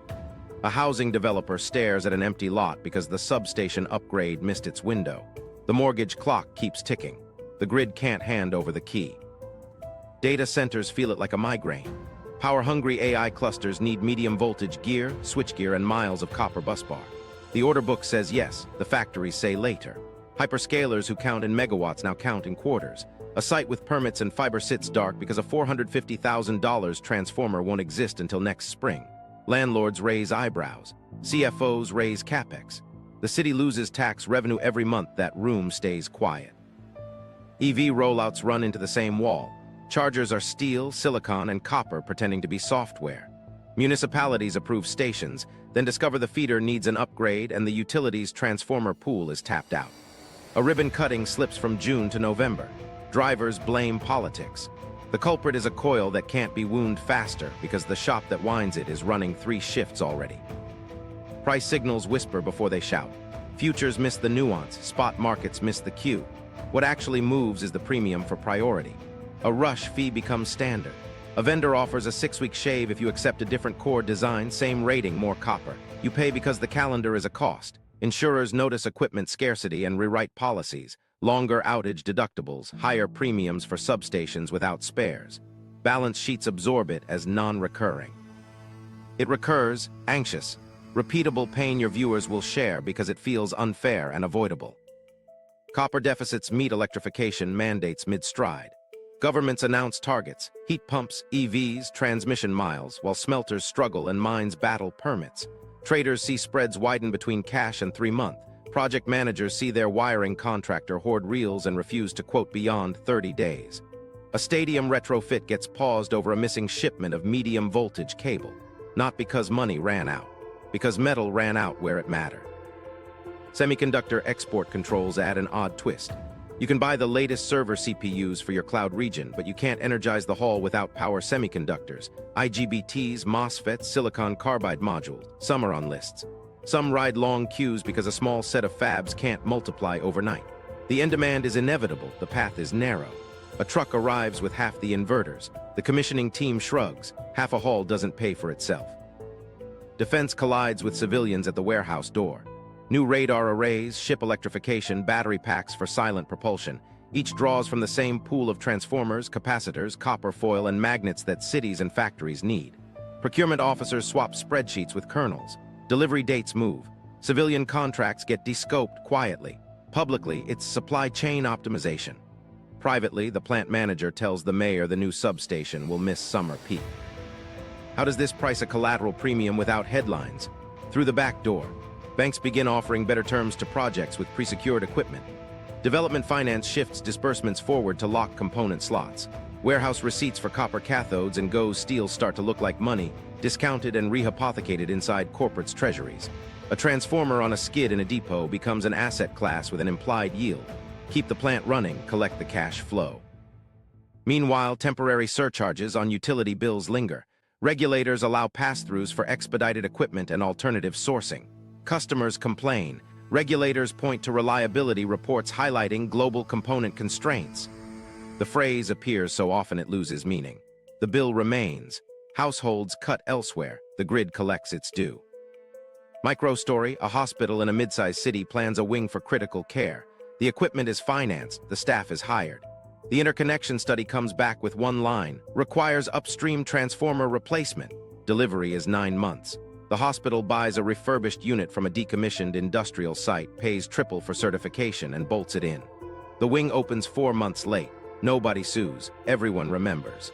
A housing developer stares at an empty lot because the substation upgrade missed its window. The mortgage clock keeps ticking. The grid can't hand over the key. Data centers feel it like a migraine. Power-hungry AI clusters need medium-voltage gear, switchgear, and miles of copper busbar. The order book says yes, the factories say later. Hyperscalers who count in megawatts now count in quarters. A site with permits and fiber sits dark because a $450,000 transformer won't exist until next spring. Landlords raise eyebrows. CFOs raise capex. The city loses tax revenue every month. That room stays quiet. EV rollouts run into the same wall. Chargers are steel, silicon, and copper pretending to be software. Municipalities approve stations, then discover the feeder needs an upgrade and the utilities transformer pool is tapped out. A ribbon cutting slips from June to November. Drivers blame politics. The culprit is a coil that can't be wound faster because the shop that winds it is running 3 shifts already. Price signals whisper before they shout. Futures miss the nuance, spot markets miss the cue. What actually moves is the premium for priority. A rush fee becomes standard. A vendor offers a 6-week shave if you accept a different core design, same rating, more copper. You pay because the calendar is a cost. Insurers notice equipment scarcity and rewrite policies. Longer outage deductibles, higher premiums for substations without spares. Balance sheets absorb it as non-recurring. It recurs, anxious, repeatable pain your viewers will share because it feels unfair and avoidable. Copper deficits meet electrification mandates mid-stride. Governments announce targets, heat pumps, EVs, transmission miles, while smelters struggle and mines battle permits. Traders see spreads widen between cash and 3-month. Project managers see their wiring contractor hoard reels and refuse to quote beyond 30 days. A stadium retrofit gets paused over a missing shipment of medium voltage cable. Not because money ran out, because metal ran out where it mattered. Semiconductor export controls add an odd twist. You can buy the latest server CPUs for your cloud region, but you can't energize the hall without power semiconductors. IGBTs, MOSFETs, silicon carbide modules. Some are on lists. Some ride long queues because a small set of fabs can't multiply overnight. The end demand is inevitable, the path is narrow. A truck arrives with half the inverters. The commissioning team shrugs. Half a hall doesn't pay for itself. Defense collides with civilians at the warehouse door. New radar arrays, ship electrification, battery packs for silent propulsion. Each draws from the same pool of transformers, capacitors, copper foil, and magnets that cities and factories need. Procurement officers swap spreadsheets with colonels. Delivery dates move. Civilian contracts get descoped quietly. Publicly, it's supply chain optimization. Privately, the plant manager tells the mayor the new substation will miss summer peak. How does this price a collateral premium without headlines? Through the back door. Banks begin offering better terms to projects with pre-secured equipment. Development finance shifts disbursements forward to lock component slots. Warehouse receipts for copper cathodes and GOES steel start to look like money, discounted and rehypothecated inside corporates' treasuries. A transformer on a skid in a depot becomes an asset class with an implied yield. Keep the plant running, collect the cash flow. Meanwhile, temporary surcharges on utility bills linger. Regulators allow pass-throughs for expedited equipment and alternative sourcing. Customers complain. Regulators point to reliability reports highlighting global component constraints. The phrase appears so often it loses meaning. The bill remains. Households cut elsewhere. The grid collects its due. Microstory, a hospital in a mid-sized city plans a wing for critical care. The equipment is financed. The staff is hired. The interconnection study comes back with one line. Requires upstream transformer replacement. Delivery is 9 months. The hospital buys a refurbished unit from a decommissioned industrial site, pays triple for certification, and bolts it in. The wing opens 4 months late. Nobody sues. Everyone remembers.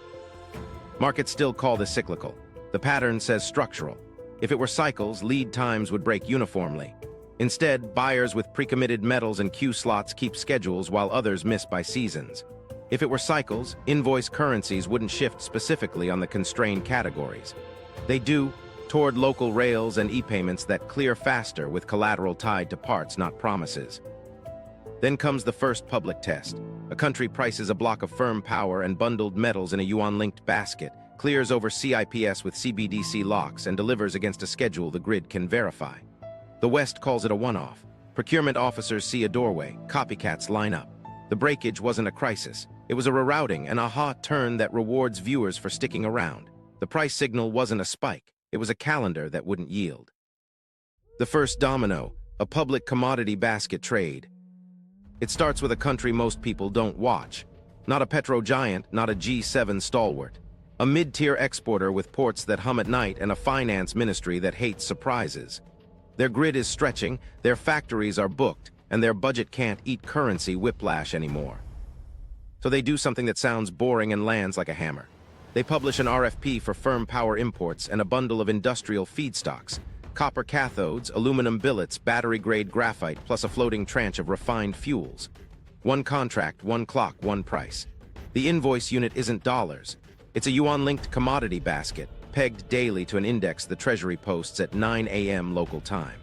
Markets still call this cyclical. The pattern says structural. If it were cycles, lead times would break uniformly. Instead, buyers with pre-committed metals and queue slots keep schedules while others miss by seasons. If it were cycles, invoice currencies wouldn't shift specifically on the constrained categories. They do toward local rails and e-payments that clear faster with collateral tied to parts, not promises. Then comes the first public test. A country prices a block of firm power and bundled metals in a yuan-linked basket, clears over CIPS with CBDC locks, and delivers against a schedule the grid can verify. The West calls it a one-off. Procurement officers see a doorway, copycats line up. The breakage wasn't a crisis. It was a rerouting, an aha turn that rewards viewers for sticking around. The price signal wasn't a spike. It was a calendar that wouldn't yield. The first domino, a public commodity basket trade. It starts with a country most people don't watch. Not a petro giant, not a G7 stalwart. A mid-tier exporter with ports that hum at night and a finance ministry that hates surprises. Their grid is stretching, their factories are booked, and their budget can't eat currency whiplash anymore. So they do something that sounds boring and lands like a hammer. They publish an RFP for firm power imports and a bundle of industrial feedstocks, copper cathodes, aluminum billets, battery-grade graphite, plus a floating tranche of refined fuels. One contract, one clock, one price. The invoice unit isn't dollars. It's a yuan-linked commodity basket, pegged daily to an index the Treasury posts at 9 a.m. local time.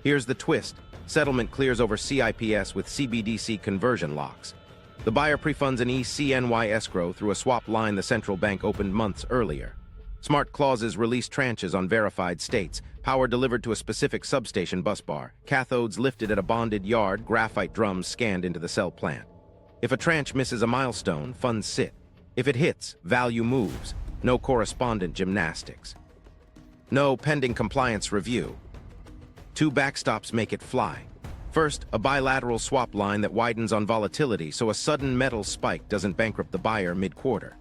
Here's the twist. Settlement clears over CIPS with CBDC conversion locks. The buyer prefunds an ECNY escrow through a swap line the central bank opened months earlier. Smart clauses release tranches on verified states, power delivered to a specific substation busbar, cathodes lifted at a bonded yard, graphite drums scanned into the cell plant. If a tranche misses a milestone, funds sit. If it hits, value moves. No correspondent gymnastics. No pending compliance review. Two backstops make it fly. First, a bilateral swap line that widens on volatility so a sudden metal spike doesn't bankrupt the buyer mid-quarter.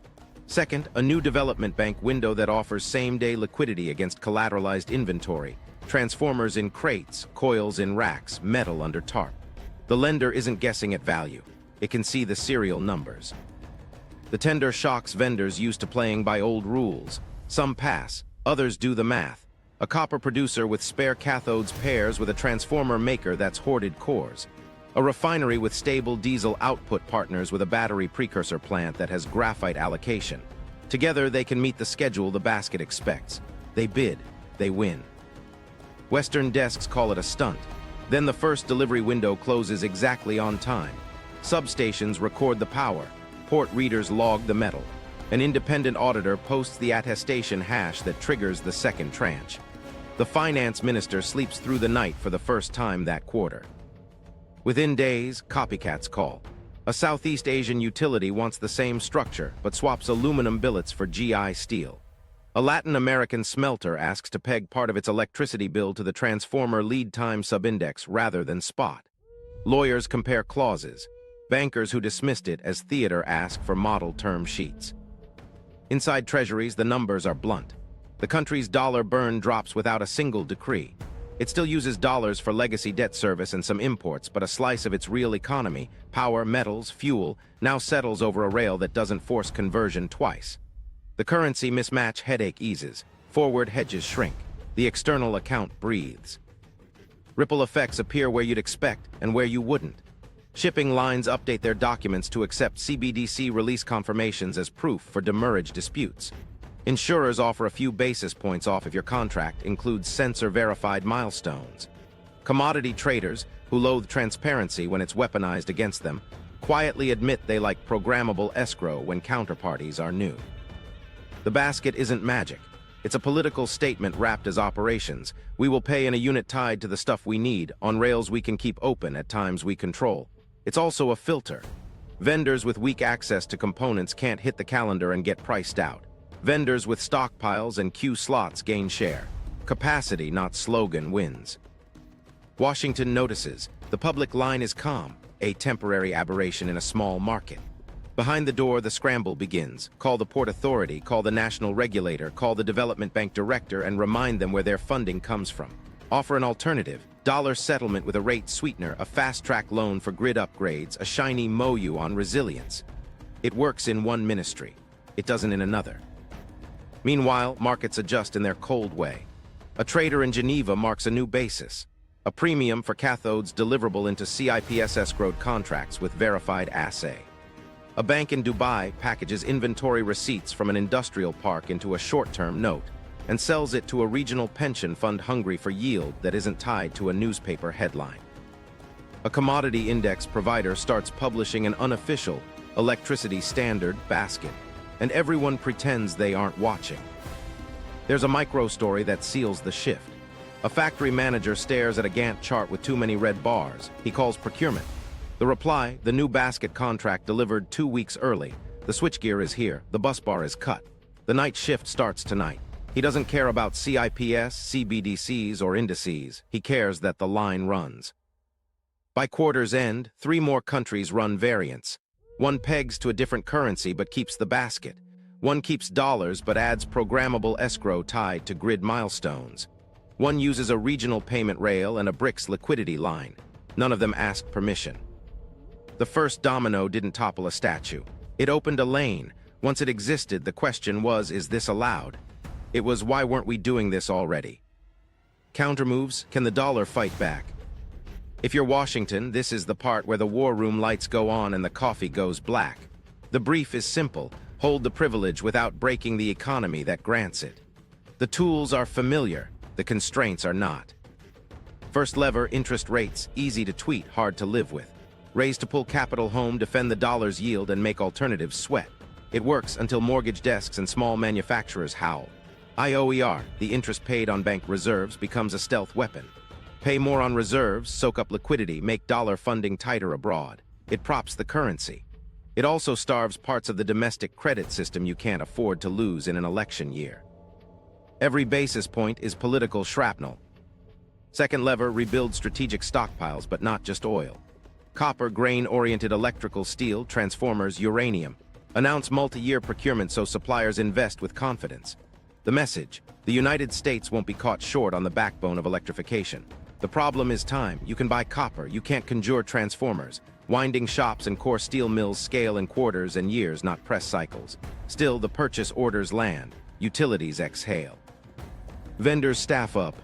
Second, a new development bank window that offers same-day liquidity against collateralized inventory, transformers in crates, coils in racks, metal under tarp. The lender isn't guessing at value. It can see the serial numbers. The tender shocks vendors used to playing by old rules. Some pass, others do the math. A copper producer with spare cathodes pairs with a transformer maker that's hoarded cores. A refinery with stable diesel output partners with a battery precursor plant that has graphite allocation. Together, they can meet the schedule the basket expects. They bid, they win. Western desks call it a stunt. Then the first delivery window closes exactly on time. Substations record the power. Port readers log the metal. An independent auditor posts the attestation hash that triggers the second tranche. The finance minister sleeps through the night for the first time that quarter. Within days, copycats call. A Southeast Asian utility wants the same structure, but swaps aluminum billets for GI steel. A Latin American smelter asks to peg part of its electricity bill to the transformer lead time subindex rather than spot. Lawyers compare clauses. Bankers who dismissed it as theater ask for model term sheets. Inside treasuries, the numbers are blunt. The country's dollar burn drops without a single decree. It still uses dollars for legacy debt service and some imports, but a slice of its real economy, power, metals, fuel, now settles over a rail that doesn't force conversion twice. The currency mismatch headache eases. Forward hedges shrink. The external account breathes. Ripple effects appear where you'd expect and where you wouldn't. Shipping lines update their documents to accept CBDC release confirmations as proof for demurrage disputes. Insurers offer a few basis points off if your contract includes sensor-verified milestones. Commodity traders, who loathe transparency when it's weaponized against them, quietly admit they like programmable escrow when counterparties are new. The basket isn't magic. It's a political statement wrapped as operations. We will pay in a unit tied to the stuff we need, on rails we can keep open at times we control. It's also a filter. Vendors with weak access to components can't hit the calendar and get priced out. Vendors with stockpiles and queue slots gain share. Capacity, not slogan, wins. Washington notices, the public line is calm, a temporary aberration in a small market. Behind the door, the scramble begins. Call the port authority, call the national regulator, call the development bank director, and remind them where their funding comes from. Offer an alternative, dollar settlement with a rate sweetener, a fast-track loan for grid upgrades, a shiny MOU on resilience. It works in one ministry. It doesn't in another. Meanwhile, markets adjust in their cold way. A trader in Geneva marks a new basis. A premium for cathodes deliverable into CIPS escrowed contracts with verified assay. A bank in Dubai packages inventory receipts from an industrial park into a short-term note and sells it to a regional pension fund hungry for yield that isn't tied to a newspaper headline. A commodity index provider starts publishing an unofficial electricity standard basket, and everyone pretends they aren't watching. There's a micro-story that seals the shift. A factory manager stares at a Gantt chart with too many red bars. He calls procurement. The reply, the new basket contract delivered 2 weeks early. The switchgear is here, the bus bar is cut. The night shift starts tonight. He doesn't care about CIPS, CBDCs, or indices. He cares that the line runs. By quarter's end, 3 more countries run variants. One pegs to a different currency but keeps the basket. One keeps dollars but adds programmable escrow tied to grid milestones. One uses a regional payment rail and a BRICS liquidity line. None of them asked permission. The first domino didn't topple a statue. It opened a lane. Once it existed, the question was, is this allowed? It was, why weren't we doing this already? Countermoves, can the dollar fight back? If you're Washington, this is the part where the war room lights go on and the coffee goes black. The brief is simple: hold the privilege without breaking the economy that grants it. The tools are familiar, the constraints are not. First lever, interest rates, easy to tweet, hard to live with. Raise to pull capital home, defend the dollar's yield, and make alternatives sweat. It works until mortgage desks and small manufacturers howl. IOER, the interest paid on bank reserves, becomes a stealth weapon. Pay more on reserves, soak up liquidity, make dollar funding tighter abroad. It props the currency. It also starves parts of the domestic credit system you can't afford to lose in an election year. Every basis point is political shrapnel. Second lever, rebuild strategic stockpiles, but not just oil. Copper, grain-oriented electrical steel, transformers, uranium. Announce multi-year procurement so suppliers invest with confidence. The message: the United States won't be caught short on the backbone of electrification. The problem is time. You can buy copper, you can't conjure transformers. Winding shops and core steel mills scale in quarters and years, not press cycles. Still, the purchase orders land. Utilities exhale. Vendors staff up.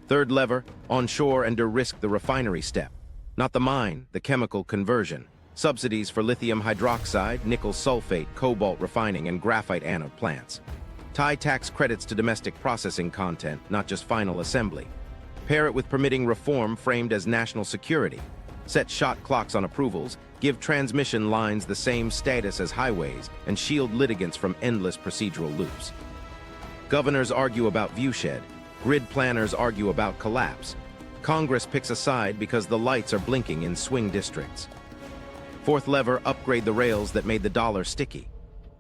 Third lever, onshore and de-risk the refinery step. Not the mine, the chemical conversion. Subsidies for lithium hydroxide, nickel sulfate, cobalt refining, and graphite anode plants. Tie tax credits to domestic processing content, not just final assembly. Pair it with permitting reform framed as national security. Set shot clocks on approvals, give transmission lines the same status as highways, and shield litigants from endless procedural loops. Governors argue about viewshed. Grid planners argue about collapse. Congress picks a side because the lights are blinking in swing districts. Fourth lever, upgrade the rails that made the dollar sticky.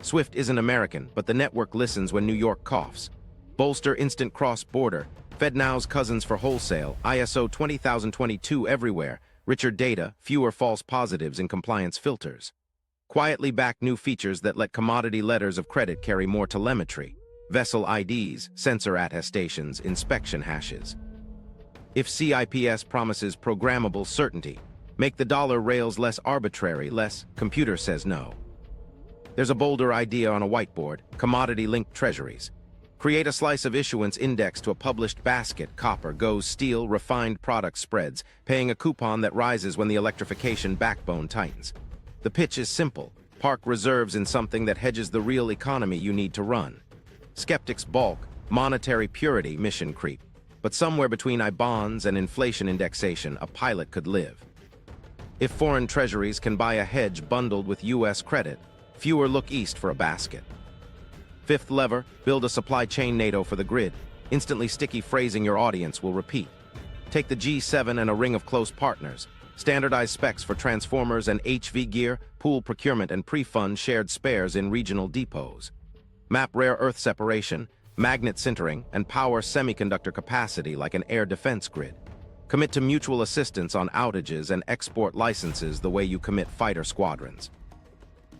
SWIFT isn't American, but the network listens when New York coughs. Bolster instant cross-border. FedNow's cousins for wholesale. ISO 20022 everywhere. Richer data, fewer false positives in compliance filters. Quietly back new features that let commodity letters of credit carry more telemetry. Vessel IDs, sensor attestations, inspection hashes. If CIPS promises programmable certainty, make the dollar rails less arbitrary, less computer says no. There's a bolder idea on a whiteboard: commodity-linked treasuries. Create a slice of issuance indexed to a published basket. Copper, goes steel, refined product spreads, paying a coupon that rises when the electrification backbone tightens. The pitch is simple: park reserves in something that hedges the real economy you need to run. Skeptics balk: monetary purity, mission creep. But somewhere between I-bonds and inflation indexation, a pilot could live. If foreign treasuries can buy a hedge bundled with U.S. credit, fewer look east for a basket. Fifth lever, build a supply chain NATO for the grid. Instantly sticky phrasing your audience will repeat. Take the G7 and a ring of close partners. Standardize specs for transformers and HV gear, pool procurement, and pre-fund shared spares in regional depots. Map rare earth separation, magnet sintering, and power semiconductor capacity like an air defense grid. Commit to mutual assistance on outages and export licenses the way you commit fighter squadrons.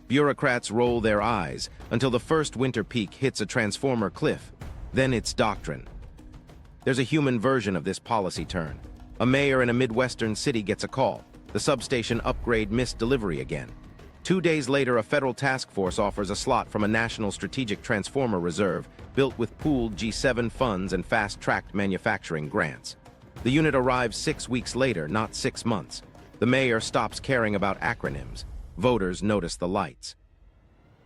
Bureaucrats roll their eyes until the first winter peak hits a transformer cliff. Then it's doctrine. There's a human version of this policy turn. A mayor in a Midwestern city gets a call. The substation upgrade missed delivery again. 2 days later, a federal task force offers a slot from a national strategic transformer reserve built with pooled G7 funds and fast-tracked manufacturing grants. The unit arrives 6 weeks later, not 6 months. The mayor stops caring about acronyms. Voters notice the lights.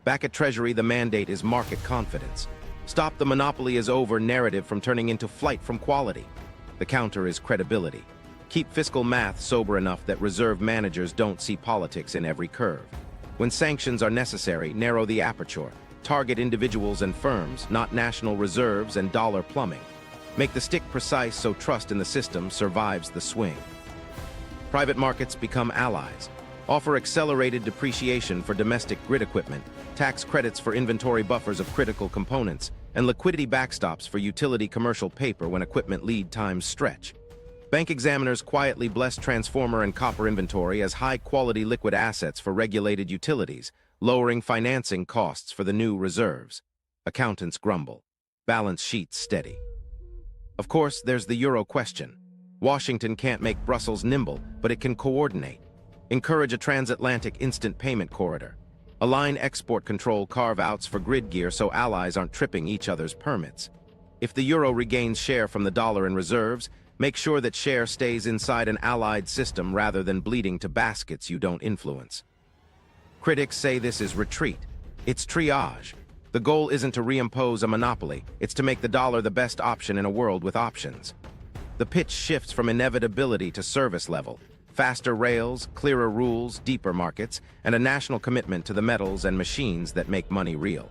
Back at Treasury, the mandate is market confidence. Stop the monopoly is over narrative from turning into flight from quality. The counter is credibility. Keep fiscal math sober enough that reserve managers don't see politics in every curve. When sanctions are necessary, narrow the aperture. Target individuals and firms, not national reserves and dollar plumbing. Make the stick precise so trust in the system survives the swing. Private markets become allies. Offer accelerated depreciation for domestic grid equipment, tax credits for inventory buffers of critical components, and liquidity backstops for utility commercial paper when equipment lead times stretch. Bank examiners quietly bless transformer and copper inventory as high-quality liquid assets for regulated utilities, lowering financing costs for the new reserves. Accountants grumble. Balance sheets steady. Of course, there's the euro question. Washington can't make Brussels nimble, but it can coordinate. Encourage a transatlantic instant payment corridor. Align export control carve-outs for grid gear so allies aren't tripping each other's permits. If the euro regains share from the dollar in reserves, make sure that share stays inside an allied system rather than bleeding to baskets you don't influence. Critics say this is retreat. It's triage. The goal isn't to reimpose a monopoly, it's to make the dollar the best option in a world with options. The pitch shifts from inevitability to service level. Faster rails, clearer rules, deeper markets, and a national commitment to the metals and machines that make money real.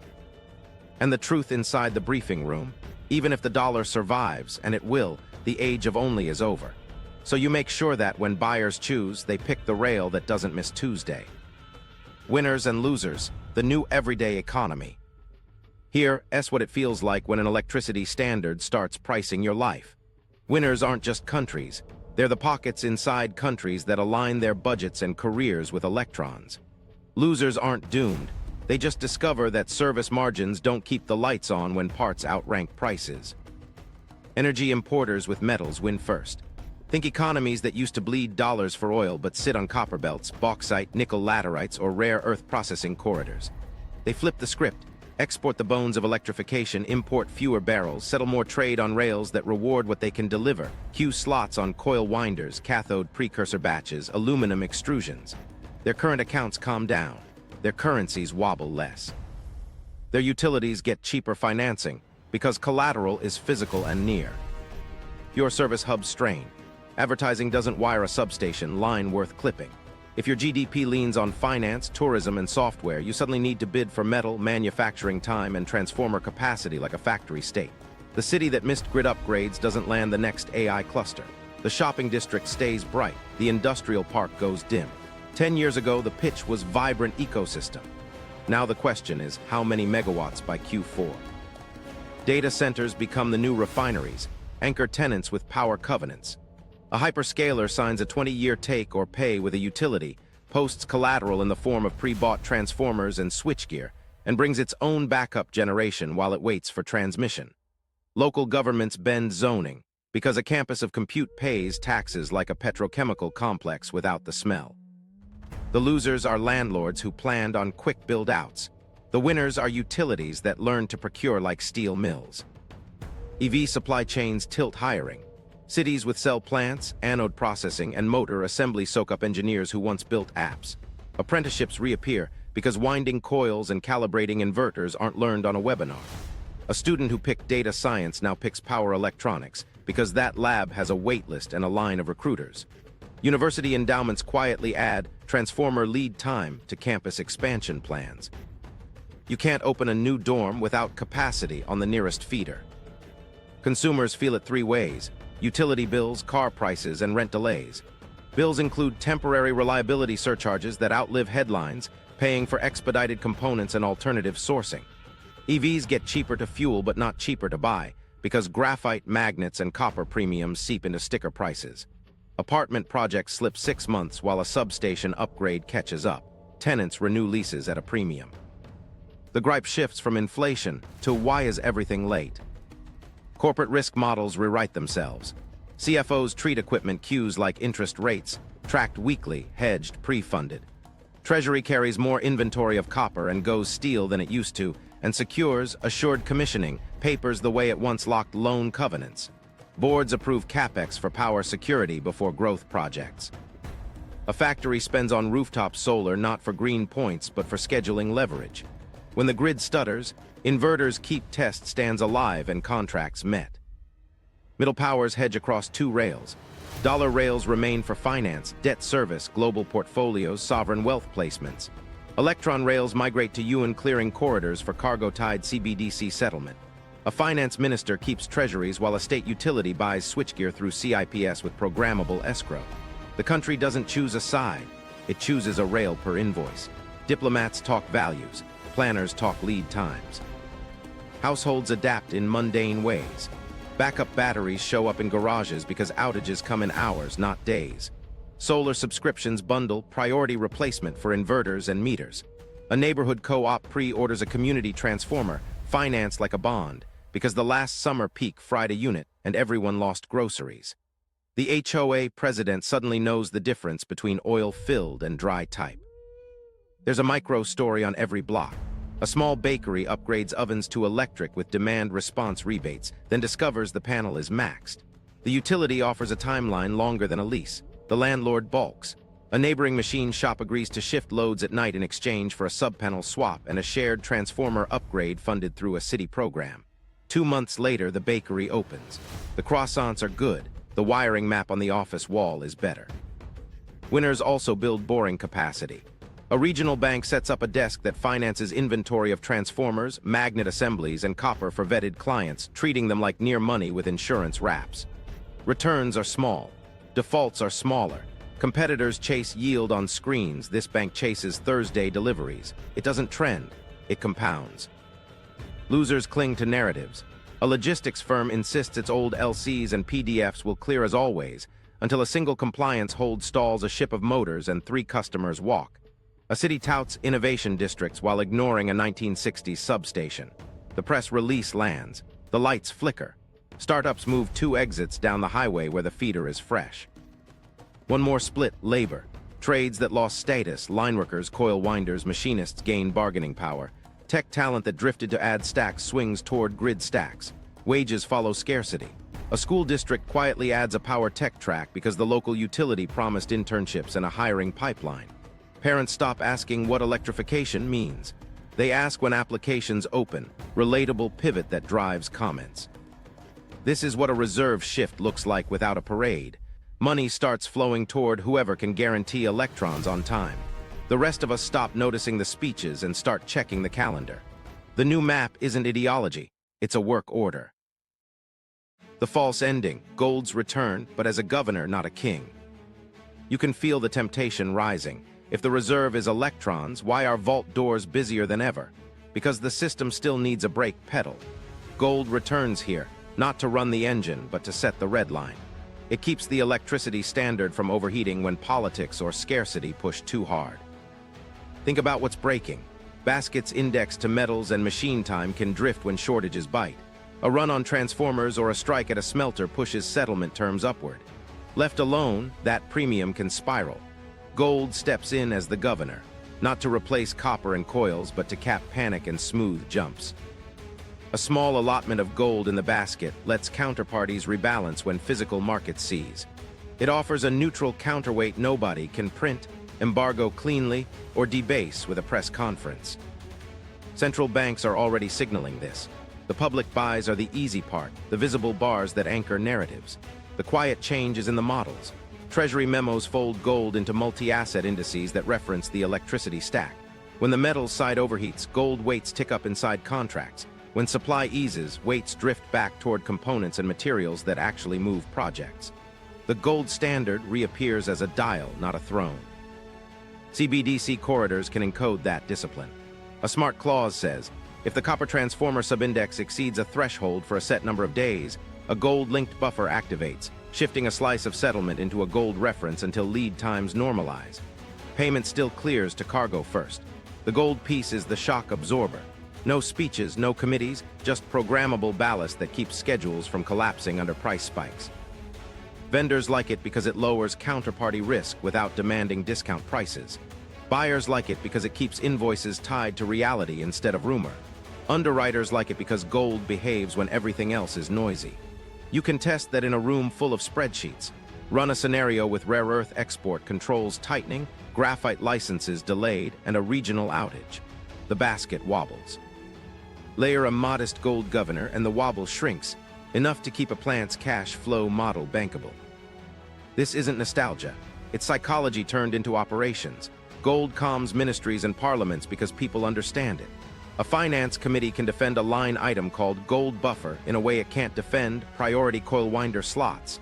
And the truth inside the briefing room, even if the dollar survives, and it will, the age of only is over. So you make sure that when buyers choose, they pick the rail that doesn't miss Tuesday. Winners and losers, the new everyday economy. Here, that's what it feels like when an electricity standard starts pricing your life. Winners aren't just countries. They're the pockets inside countries that align their budgets and careers with electrons. Losers aren't doomed. They just discover that service margins don't keep the lights on when parts outrank prices. Energy importers with metals win first. Think economies that used to bleed dollars for oil but sit on copper belts, bauxite, nickel laterites, or rare earth processing corridors. They flip the script. Export the bones of electrification, import fewer barrels, settle more trade on rails that reward what they can deliver, queue slots on coil winders, cathode precursor batches, aluminum extrusions. Their current accounts calm down. Their currencies wobble less. Their utilities get cheaper financing because collateral is physical and near. Your service hubs strain. Advertising doesn't wire a substation line worth clipping. If your GDP leans on finance, tourism, and software, you suddenly need to bid for metal, manufacturing time, and transformer capacity like a factory state. The city that missed grid upgrades doesn't land the next AI cluster. The shopping district stays bright. The industrial park goes dim. 10 years ago, the pitch was vibrant ecosystem. Now the question is, how many megawatts by Q4? Data centers become the new refineries, anchor tenants with power covenants. A hyperscaler signs a 20-year take or pay with a utility, posts collateral in the form of pre-bought transformers and switchgear, and brings its own backup generation while it waits for transmission. Local governments bend zoning, because a campus of compute pays taxes like a petrochemical complex without the smell. The losers are landlords who planned on quick build-outs. The winners are utilities that learn to procure like steel mills. EV supply chains tilt hiring. Cities with cell plants, anode processing, and motor assembly soak up engineers who once built apps. Apprenticeships reappear because winding coils and calibrating inverters aren't learned on a webinar. A student who picked data science now picks power electronics because that lab has a waitlist and a line of recruiters. University endowments quietly add transformer lead time to campus expansion plans. You can't open a new dorm without capacity on the nearest feeder. Consumers feel it 3 ways: utility bills, car prices, and rent delays. Bills include temporary reliability surcharges that outlive headlines, paying for expedited components and alternative sourcing. EVs get cheaper to fuel but not cheaper to buy, because graphite magnets and copper premiums seep into sticker prices. Apartment projects slip 6 months while a substation upgrade catches up. Tenants renew leases at a premium. The gripe shifts from inflation to why is everything late? Corporate risk models rewrite themselves. CFOs treat equipment queues like interest rates, tracked weekly, hedged, pre-funded. Treasury carries more inventory of copper and goes steel than it used to, and secures assured commissioning, papers the way it once locked loan covenants. Boards approve CapEx for power security before growth projects. A factory spends on rooftop solar not for green points but for scheduling leverage. When the grid stutters, inverters keep test stands alive and contracts met. Middle powers hedge across two rails. Dollar rails remain for finance, debt service, global portfolios, sovereign wealth placements. Electron rails migrate to yuan clearing corridors for cargo-tied CBDC settlement. A finance minister keeps treasuries while a state utility buys switchgear through CIPS with programmable escrow. The country doesn't choose a side, it chooses a rail per invoice. Diplomats talk values, planners talk lead times. Households adapt in mundane ways. Backup batteries show up in garages because outages come in hours, not days. Solar subscriptions bundle priority replacement for inverters and meters. A neighborhood co-op pre-orders a community transformer, financed like a bond, because the last summer peak fried a unit and everyone lost groceries. The HOA president suddenly knows the difference between oil-filled and dry type. There's a micro story on every block. A small bakery upgrades ovens to electric with demand response rebates, then discovers the panel is maxed. The utility offers a timeline longer than a lease. The landlord balks. A neighboring machine shop agrees to shift loads at night in exchange for a sub-panel swap and a shared transformer upgrade funded through a city program. 2 months later, the bakery opens. The croissants are good. The wiring map on the office wall is better. Winners also build boring capacity. A regional bank sets up a desk that finances inventory of transformers, magnet assemblies, and copper for vetted clients, treating them like near money with insurance wraps. Returns are small. Defaults are smaller. Competitors chase yield on screens. This bank chases Thursday deliveries. It doesn't trend. It compounds. Losers cling to narratives. A logistics firm insists its old LCs and PDFs will clear as always, until a single compliance hold stalls a ship of motors and 3 customers walk. A city touts innovation districts while ignoring a 1960s substation. The press release lands. The lights flicker. Startups move 2 exits down the highway where the feeder is fresh. One more split, labor. Trades that lost status, lineworkers, coil winders, machinists gain bargaining power. Tech talent that drifted to add stacks swings toward grid stacks. Wages follow scarcity. A school district quietly adds a power tech track because the local utility promised internships and a hiring pipeline. Parents stop asking what electrification means. They ask when applications open, relatable pivot that drives comments. This is what a reserve shift looks like without a parade. Money starts flowing toward whoever can guarantee electrons on time. The rest of us stop noticing the speeches and start checking the calendar. The new map isn't ideology, it's a work order. The false ending, gold's return, but as a governor, not a king. You can feel the temptation rising. If the reserve is electrons, why are vault doors busier than ever? Because the system still needs a brake pedal. Gold returns here, not to run the engine, but to set the red line. It keeps the electricity standard from overheating when politics or scarcity push too hard. Think about what's breaking. Baskets indexed to metals and machine time can drift when shortages bite. A run on transformers or a strike at a smelter pushes settlement terms upward. Left alone, that premium can spiral. Gold steps in as the governor, not to replace copper and coils, but to cap panic and smooth jumps. A small allotment of gold in the basket lets counterparties rebalance when physical markets seize. It offers a neutral counterweight nobody can print, embargo cleanly, or debase with a press conference. Central banks are already signaling this. The public buys are the easy part, the visible bars that anchor narratives. The quiet change is in the models. Treasury memos fold gold into multi-asset indices that reference the electricity stack. When the metals side overheats, gold weights tick up inside contracts. When supply eases, weights drift back toward components and materials that actually move projects. The gold standard reappears as a dial, not a throne. CBDC corridors can encode that discipline. A smart clause says, if the copper transformer subindex exceeds a threshold for a set number of days, a gold-linked buffer activates, shifting a slice of settlement into a gold reference until lead times normalize. Payment still clears to cargo first. The gold piece is the shock absorber. No speeches, no committees, just programmable ballast that keeps schedules from collapsing under price spikes. Vendors like it because it lowers counterparty risk without demanding discount prices. Buyers like it because it keeps invoices tied to reality instead of rumor. Underwriters like it because gold behaves when everything else is noisy. You can test that in a room full of spreadsheets. Run a scenario with rare earth export controls tightening, graphite licenses delayed, and a regional outage. The basket wobbles. Layer a modest gold governor and the wobble shrinks, enough to keep a plant's cash flow model bankable. This isn't nostalgia. It's psychology turned into operations. Gold calms ministries and parliaments because people understand it. A finance committee can defend a line item called gold buffer in a way it can't defend priority coil winder slots.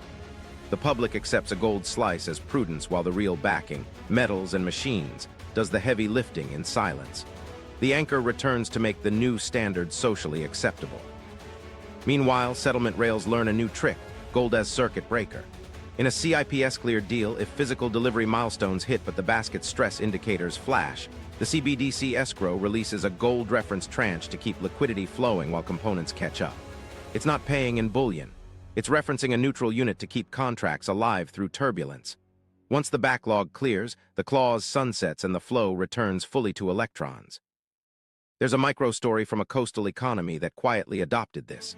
The public accepts a gold slice as prudence while the real backing, metals and machines, does the heavy lifting in silence. The anchor returns to make the new standard socially acceptable. Meanwhile, settlement rails learn a new trick, gold as circuit breaker. In a CIPS cleared deal, if physical delivery milestones hit but the basket stress indicators flash, the CBDC escrow releases a gold reference tranche to keep liquidity flowing while components catch up. It's not paying in bullion. It's referencing a neutral unit to keep contracts alive through turbulence. Once the backlog clears, the clause sunsets and the flow returns fully to electrons. There's a micro-story from a coastal economy that quietly adopted this.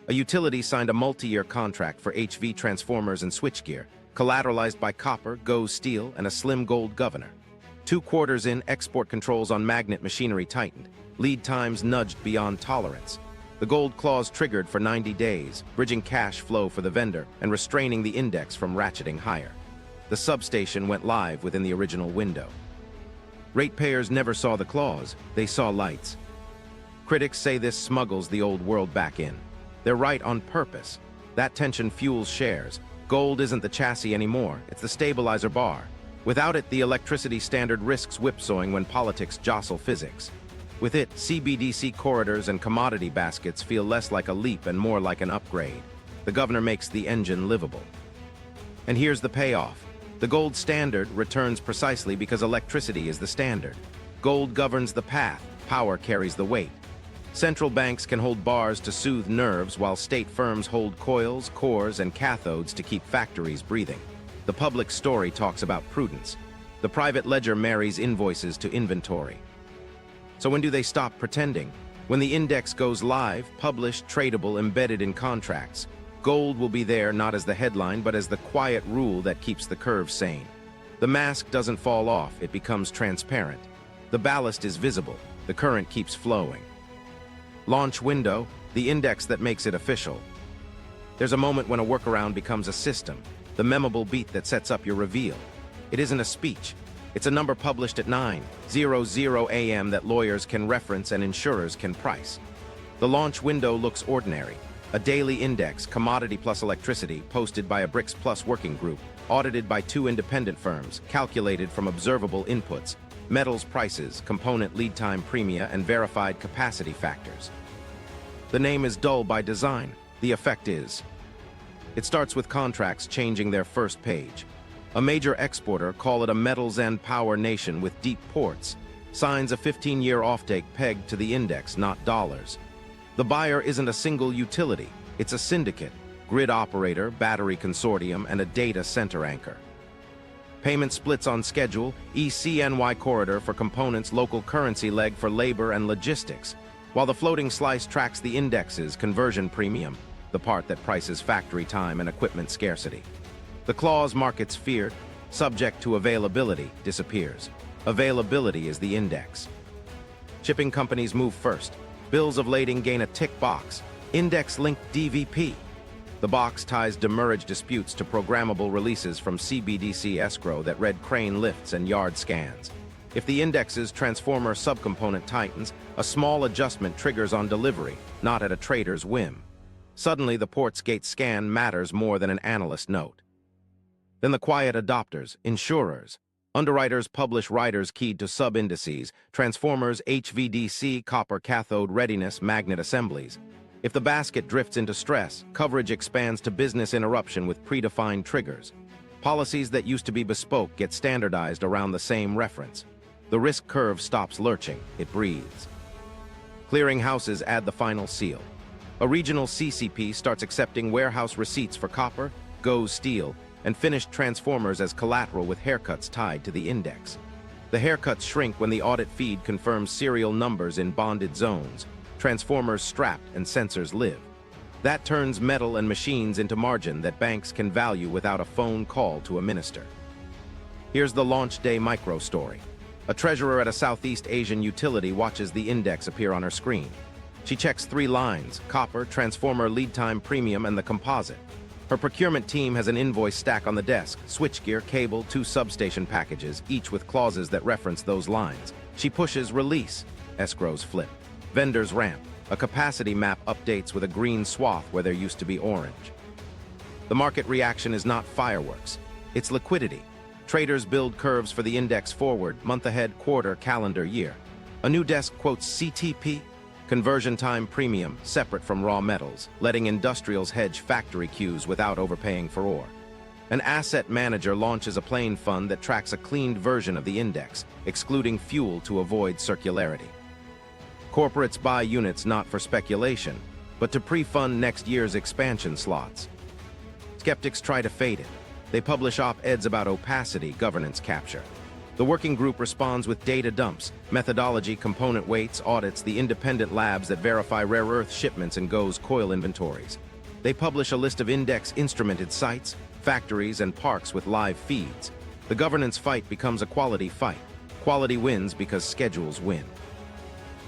A utility signed a multi-year contract for HV transformers and switchgear, collateralized by copper, steel, and a slim gold governor. 2 quarters in, export controls on magnet machinery tightened. Lead times nudged beyond tolerance. The gold clause triggered for 90 days, bridging cash flow for the vendor and restraining the index from ratcheting higher. The substation went live within the original window. Ratepayers never saw the clause, they saw lights. Critics say this smuggles the old world back in. They're right on purpose. That tension fuels shares. Gold isn't the chassis anymore, it's the stabilizer bar. Without it, the electricity standard risks whipsawing when politics jostle physics. With it, CBDC corridors and commodity baskets feel less like a leap and more like an upgrade. The governor makes the engine livable. And here's the payoff. The gold standard returns precisely because electricity is the standard. Gold governs the path, power carries the weight. Central banks can hold bars to soothe nerves while state firms hold coils, cores, and cathodes to keep factories breathing. The public story talks about prudence. The private ledger marries invoices to inventory. So when do they stop pretending? When the index goes live, published, tradable, embedded in contracts. Gold will be there not as the headline, but as the quiet rule that keeps the curve sane. The mask doesn't fall off, it becomes transparent. The ballast is visible, the current keeps flowing. Launch window, the index that makes it official. There's a moment when a workaround becomes a system, the memorable beat that sets up your reveal. It isn't a speech. It's a number published at 9:00 a.m. that lawyers can reference and insurers can price. The launch window looks ordinary. A daily index, commodity plus electricity, posted by a BRICS plus working group, audited by 2 independent firms, calculated from observable inputs, metals prices, component lead time premia, and verified capacity factors. The name is dull by design. The effect is. It starts with contracts changing their first page. A major exporter, call it a metals and power nation with deep ports, signs a 15-year offtake pegged to the index, not dollars. The buyer isn't a single utility, it's a syndicate, grid operator, battery consortium, and a data center anchor. Payment splits on schedule, ECNY corridor for components, local currency leg for labor and logistics, while the floating slice tracks the indexes, conversion premium, the part that prices factory time and equipment scarcity. The clause markets feared, subject to availability, disappears. Availability is the index. Shipping companies move first. Bills of lading gain a tick box. Index-linked DVP. The box ties demurrage disputes to programmable releases from CBDC escrow that read crane lifts and yard scans. If the index's transformer subcomponent tightens, a small adjustment triggers on delivery, not at a trader's whim. Suddenly, the port's gate scan matters more than an analyst note. Then the quiet adopters, insurers. Underwriters publish riders keyed to sub-indices, transformers, HVDC, copper cathode readiness, magnet assemblies. If the basket drifts into stress, coverage expands to business interruption with predefined triggers. Policies that used to be bespoke get standardized around the same reference. The risk curve stops lurching, it breathes. Clearing houses add the final seal. A regional CCP starts accepting warehouse receipts for copper, steel, and finished transformers as collateral with haircuts tied to the index. The haircuts shrink when the audit feed confirms serial numbers in bonded zones, transformers strapped and sensors live. That turns metal and machines into margin that banks can value without a phone call to a minister. Here's the launch day micro story. A treasurer at a Southeast Asian utility watches the index appear on her screen. She checks 3 lines: copper, transformer lead time premium, and the composite. Her procurement team has an invoice stack on the desk: switchgear, cable, 2 substation packages, each with clauses that reference those lines. She pushes release. Escrows flip. Vendors ramp. A capacity map updates with a green swath where there used to be orange. The market reaction is not fireworks. It's liquidity. Traders build curves for the index forward, month ahead, quarter, calendar year. A new desk quotes CTP, conversion time premium, separate from raw metals, letting industrials hedge factory queues without overpaying for ore. An asset manager launches a plain fund that tracks a cleaned version of the index, excluding fuel to avoid circularity. Corporates buy units not for speculation, but to pre-fund next year's expansion slots. Skeptics try to fade it. They publish op-eds about opacity, governance capture. The working group responds with data dumps, methodology, component weights, audits, the independent labs that verify rare earth shipments and GOES coil inventories. They publish a list of index instrumented sites, factories, and parks with live feeds. The governance fight becomes a quality fight. Quality wins because schedules win.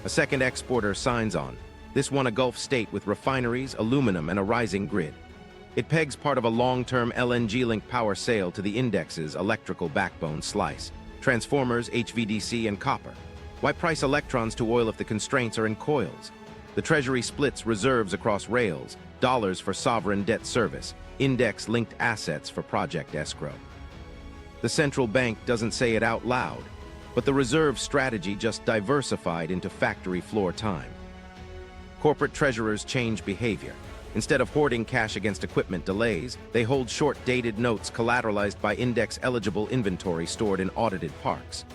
A second exporter signs on. This one a Gulf state with refineries, aluminum, and a rising grid. It pegs part of a long-term LNG-linked power sale to the index's electrical backbone slice. Transformers, HVDC, and copper. Why price electrons to oil if the constraints are in coils? The Treasury splits reserves across rails, dollars for sovereign debt service, index-linked assets for project escrow. The central bank doesn't say it out loud, but the reserve strategy just diversified into factory floor time. Corporate treasurers change behavior. Instead of hoarding cash against equipment delays, they hold short-dated notes collateralized by index-eligible inventory stored in audited parks.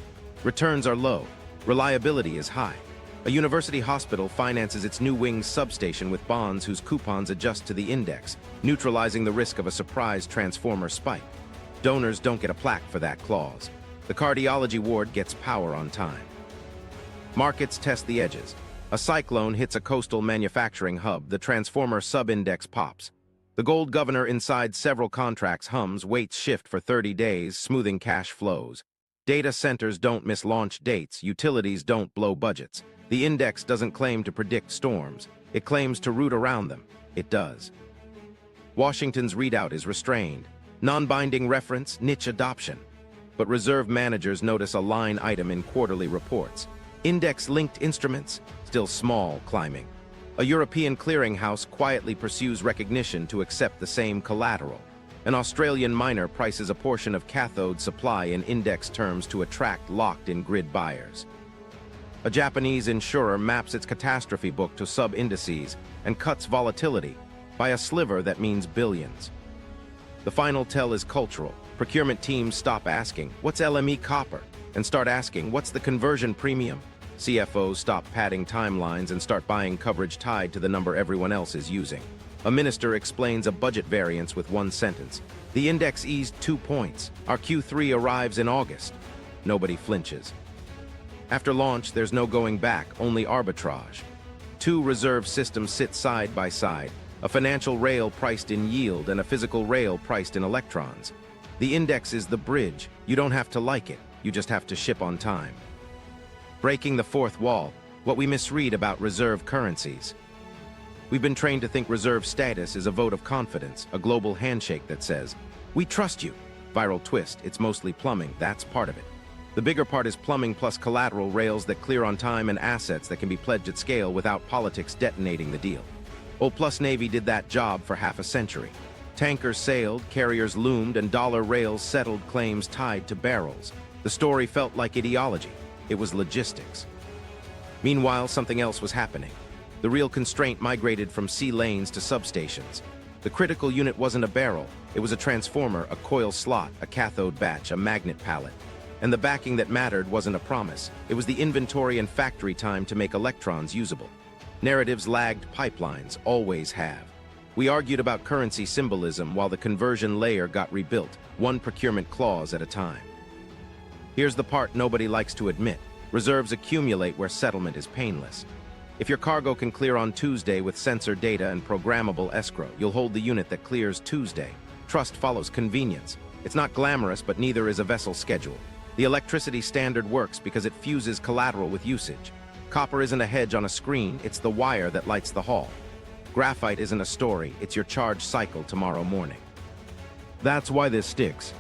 Returns are low. Reliability is high. A university hospital finances its new wing's substation with bonds whose coupons adjust to the index, neutralizing the risk of a surprise transformer spike. Donors don't get a plaque for that clause. The cardiology ward gets power on time. Markets test the edges. A cyclone hits a coastal manufacturing hub, the transformer sub-index pops. The gold governor inside several contracts hums, weights shift for 30 days, smoothing cash flows. Data centers don't miss launch dates, utilities don't blow budgets. The index doesn't claim to predict storms. It claims to root around them. It does. Washington's readout is restrained. Non-binding reference, niche adoption. But reserve managers notice a line item in quarterly reports. Index-linked instruments, still small, climbing. A European clearinghouse quietly pursues recognition to accept the same collateral. An Australian miner prices a portion of cathode supply in index terms to attract locked-in grid buyers. A Japanese insurer maps its catastrophe book to sub-indices and cuts volatility by a sliver that means billions. The final tell is cultural. Procurement teams stop asking, "What's LME copper?" and start asking, "What's the conversion premium?" CFOs stop padding timelines and start buying coverage tied to the number everyone else is using. A minister explains a budget variance with one sentence. The index eased 2 points. Our Q3 arrives in August. Nobody flinches. After launch, there's no going back, only arbitrage. 2 reserve systems sit side by side, a financial rail priced in yield and a physical rail priced in electrons. The index is the bridge. You don't have to like it. You just have to ship on time. Breaking the fourth wall, what we misread about reserve currencies. We've been trained to think reserve status is a vote of confidence, a global handshake that says, "We trust you." Viral twist, it's mostly plumbing, that's part of it. The bigger part is plumbing plus collateral rails that clear on time and assets that can be pledged at scale without politics detonating the deal. Old Plus Navy did that job for half a century. Tankers sailed, carriers loomed, and dollar rails settled claims tied to barrels. The story felt like ideology. It was logistics. Meanwhile, something else was happening. The real constraint migrated from sea lanes to substations. The critical unit wasn't a barrel. It was a transformer, a coil slot, a cathode batch, a magnet pallet. And the backing that mattered wasn't a promise. It was the inventory and factory time to make electrons usable. Narratives lagged pipelines, always have. We argued about currency symbolism while the conversion layer got rebuilt, one procurement clause at a time. Here's the part nobody likes to admit. Reserves accumulate where settlement is painless. If your cargo can clear on Tuesday with sensor data and programmable escrow, you'll hold the unit that clears Tuesday. Trust follows convenience. It's not glamorous, but neither is a vessel schedule. The electricity standard works because it fuses collateral with usage. Copper isn't a hedge on a screen, it's the wire that lights the hall. Graphite isn't a story, it's your charge cycle tomorrow morning. That's why this sticks.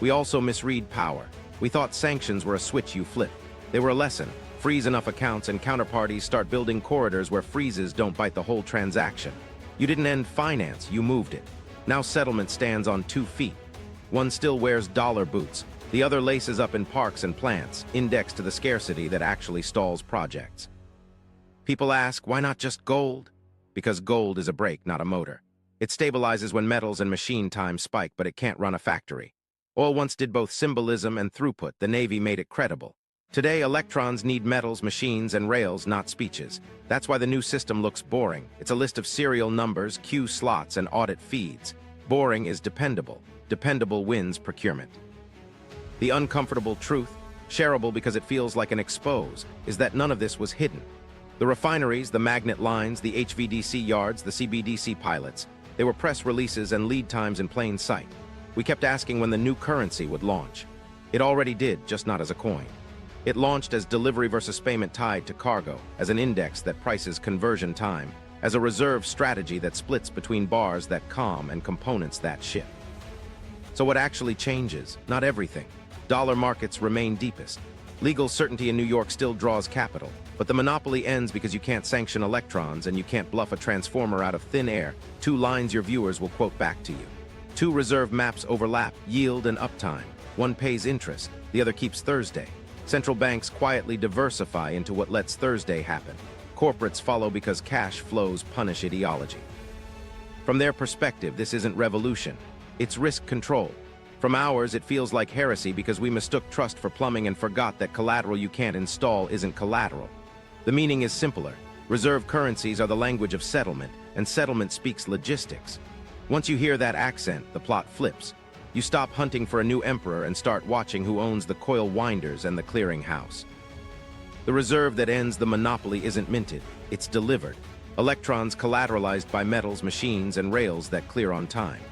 We also misread power. We thought sanctions were a switch you flip. They were a lesson. Freeze enough accounts and counterparties start building corridors where freezes don't bite the whole transaction. You didn't end finance, you moved it. Now settlement stands on 2 feet. One still wears dollar boots. The other laces up in parks and plants, indexed to the scarcity that actually stalls projects. People ask, why not just gold? Because gold is a brake, not a motor. It stabilizes when metals and machine time spike, but it can't run a factory. Oil once did both symbolism and throughput. The Navy made it credible. Today, electrons need metals, machines, and rails, not speeches. That's why the new system looks boring. It's a list of serial numbers, queue slots, and audit feeds. Boring is dependable. Dependable wins procurement. The uncomfortable truth, shareable because it feels like an expose, is that none of this was hidden. The refineries, the magnet lines, the HVDC yards, the CBDC pilots, they were press releases and lead times in plain sight. We kept asking when the new currency would launch. It already did, just not as a coin. It launched as delivery versus payment tied to cargo, as an index that prices conversion time, as a reserve strategy that splits between bars that calm and components that ship. So what actually changes? Not everything. Dollar markets remain deepest. Legal certainty in New York still draws capital, but the monopoly ends because you can't sanction electrons and you can't bluff a transformer out of thin air. 2 lines your viewers will quote back to you. 2 reserve maps overlap, yield and uptime. One pays interest, the other keeps Thursday. Central banks quietly diversify into what lets Thursday happen. Corporates follow because cash flows punish ideology. From their perspective, this isn't revolution. It's risk control. From ours, it feels like heresy because we mistook trust for plumbing and forgot that collateral you can't install isn't collateral. The meaning is simpler. Reserve currencies are the language of settlement, and settlement speaks logistics. Once you hear that accent, the plot flips. You stop hunting for a new emperor and start watching who owns the coil winders and the clearing house. The reserve that ends the monopoly isn't minted, it's delivered. Electrons collateralized by metals, machines, and rails that clear on time.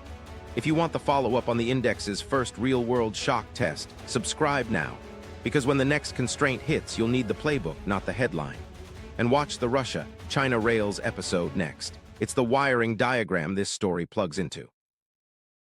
If you want the follow-up on the index's first real-world shock test, subscribe now. Because when the next constraint hits, you'll need the playbook, not the headline. And watch the Russia-China rails episode next. It's the wiring diagram this story plugs into.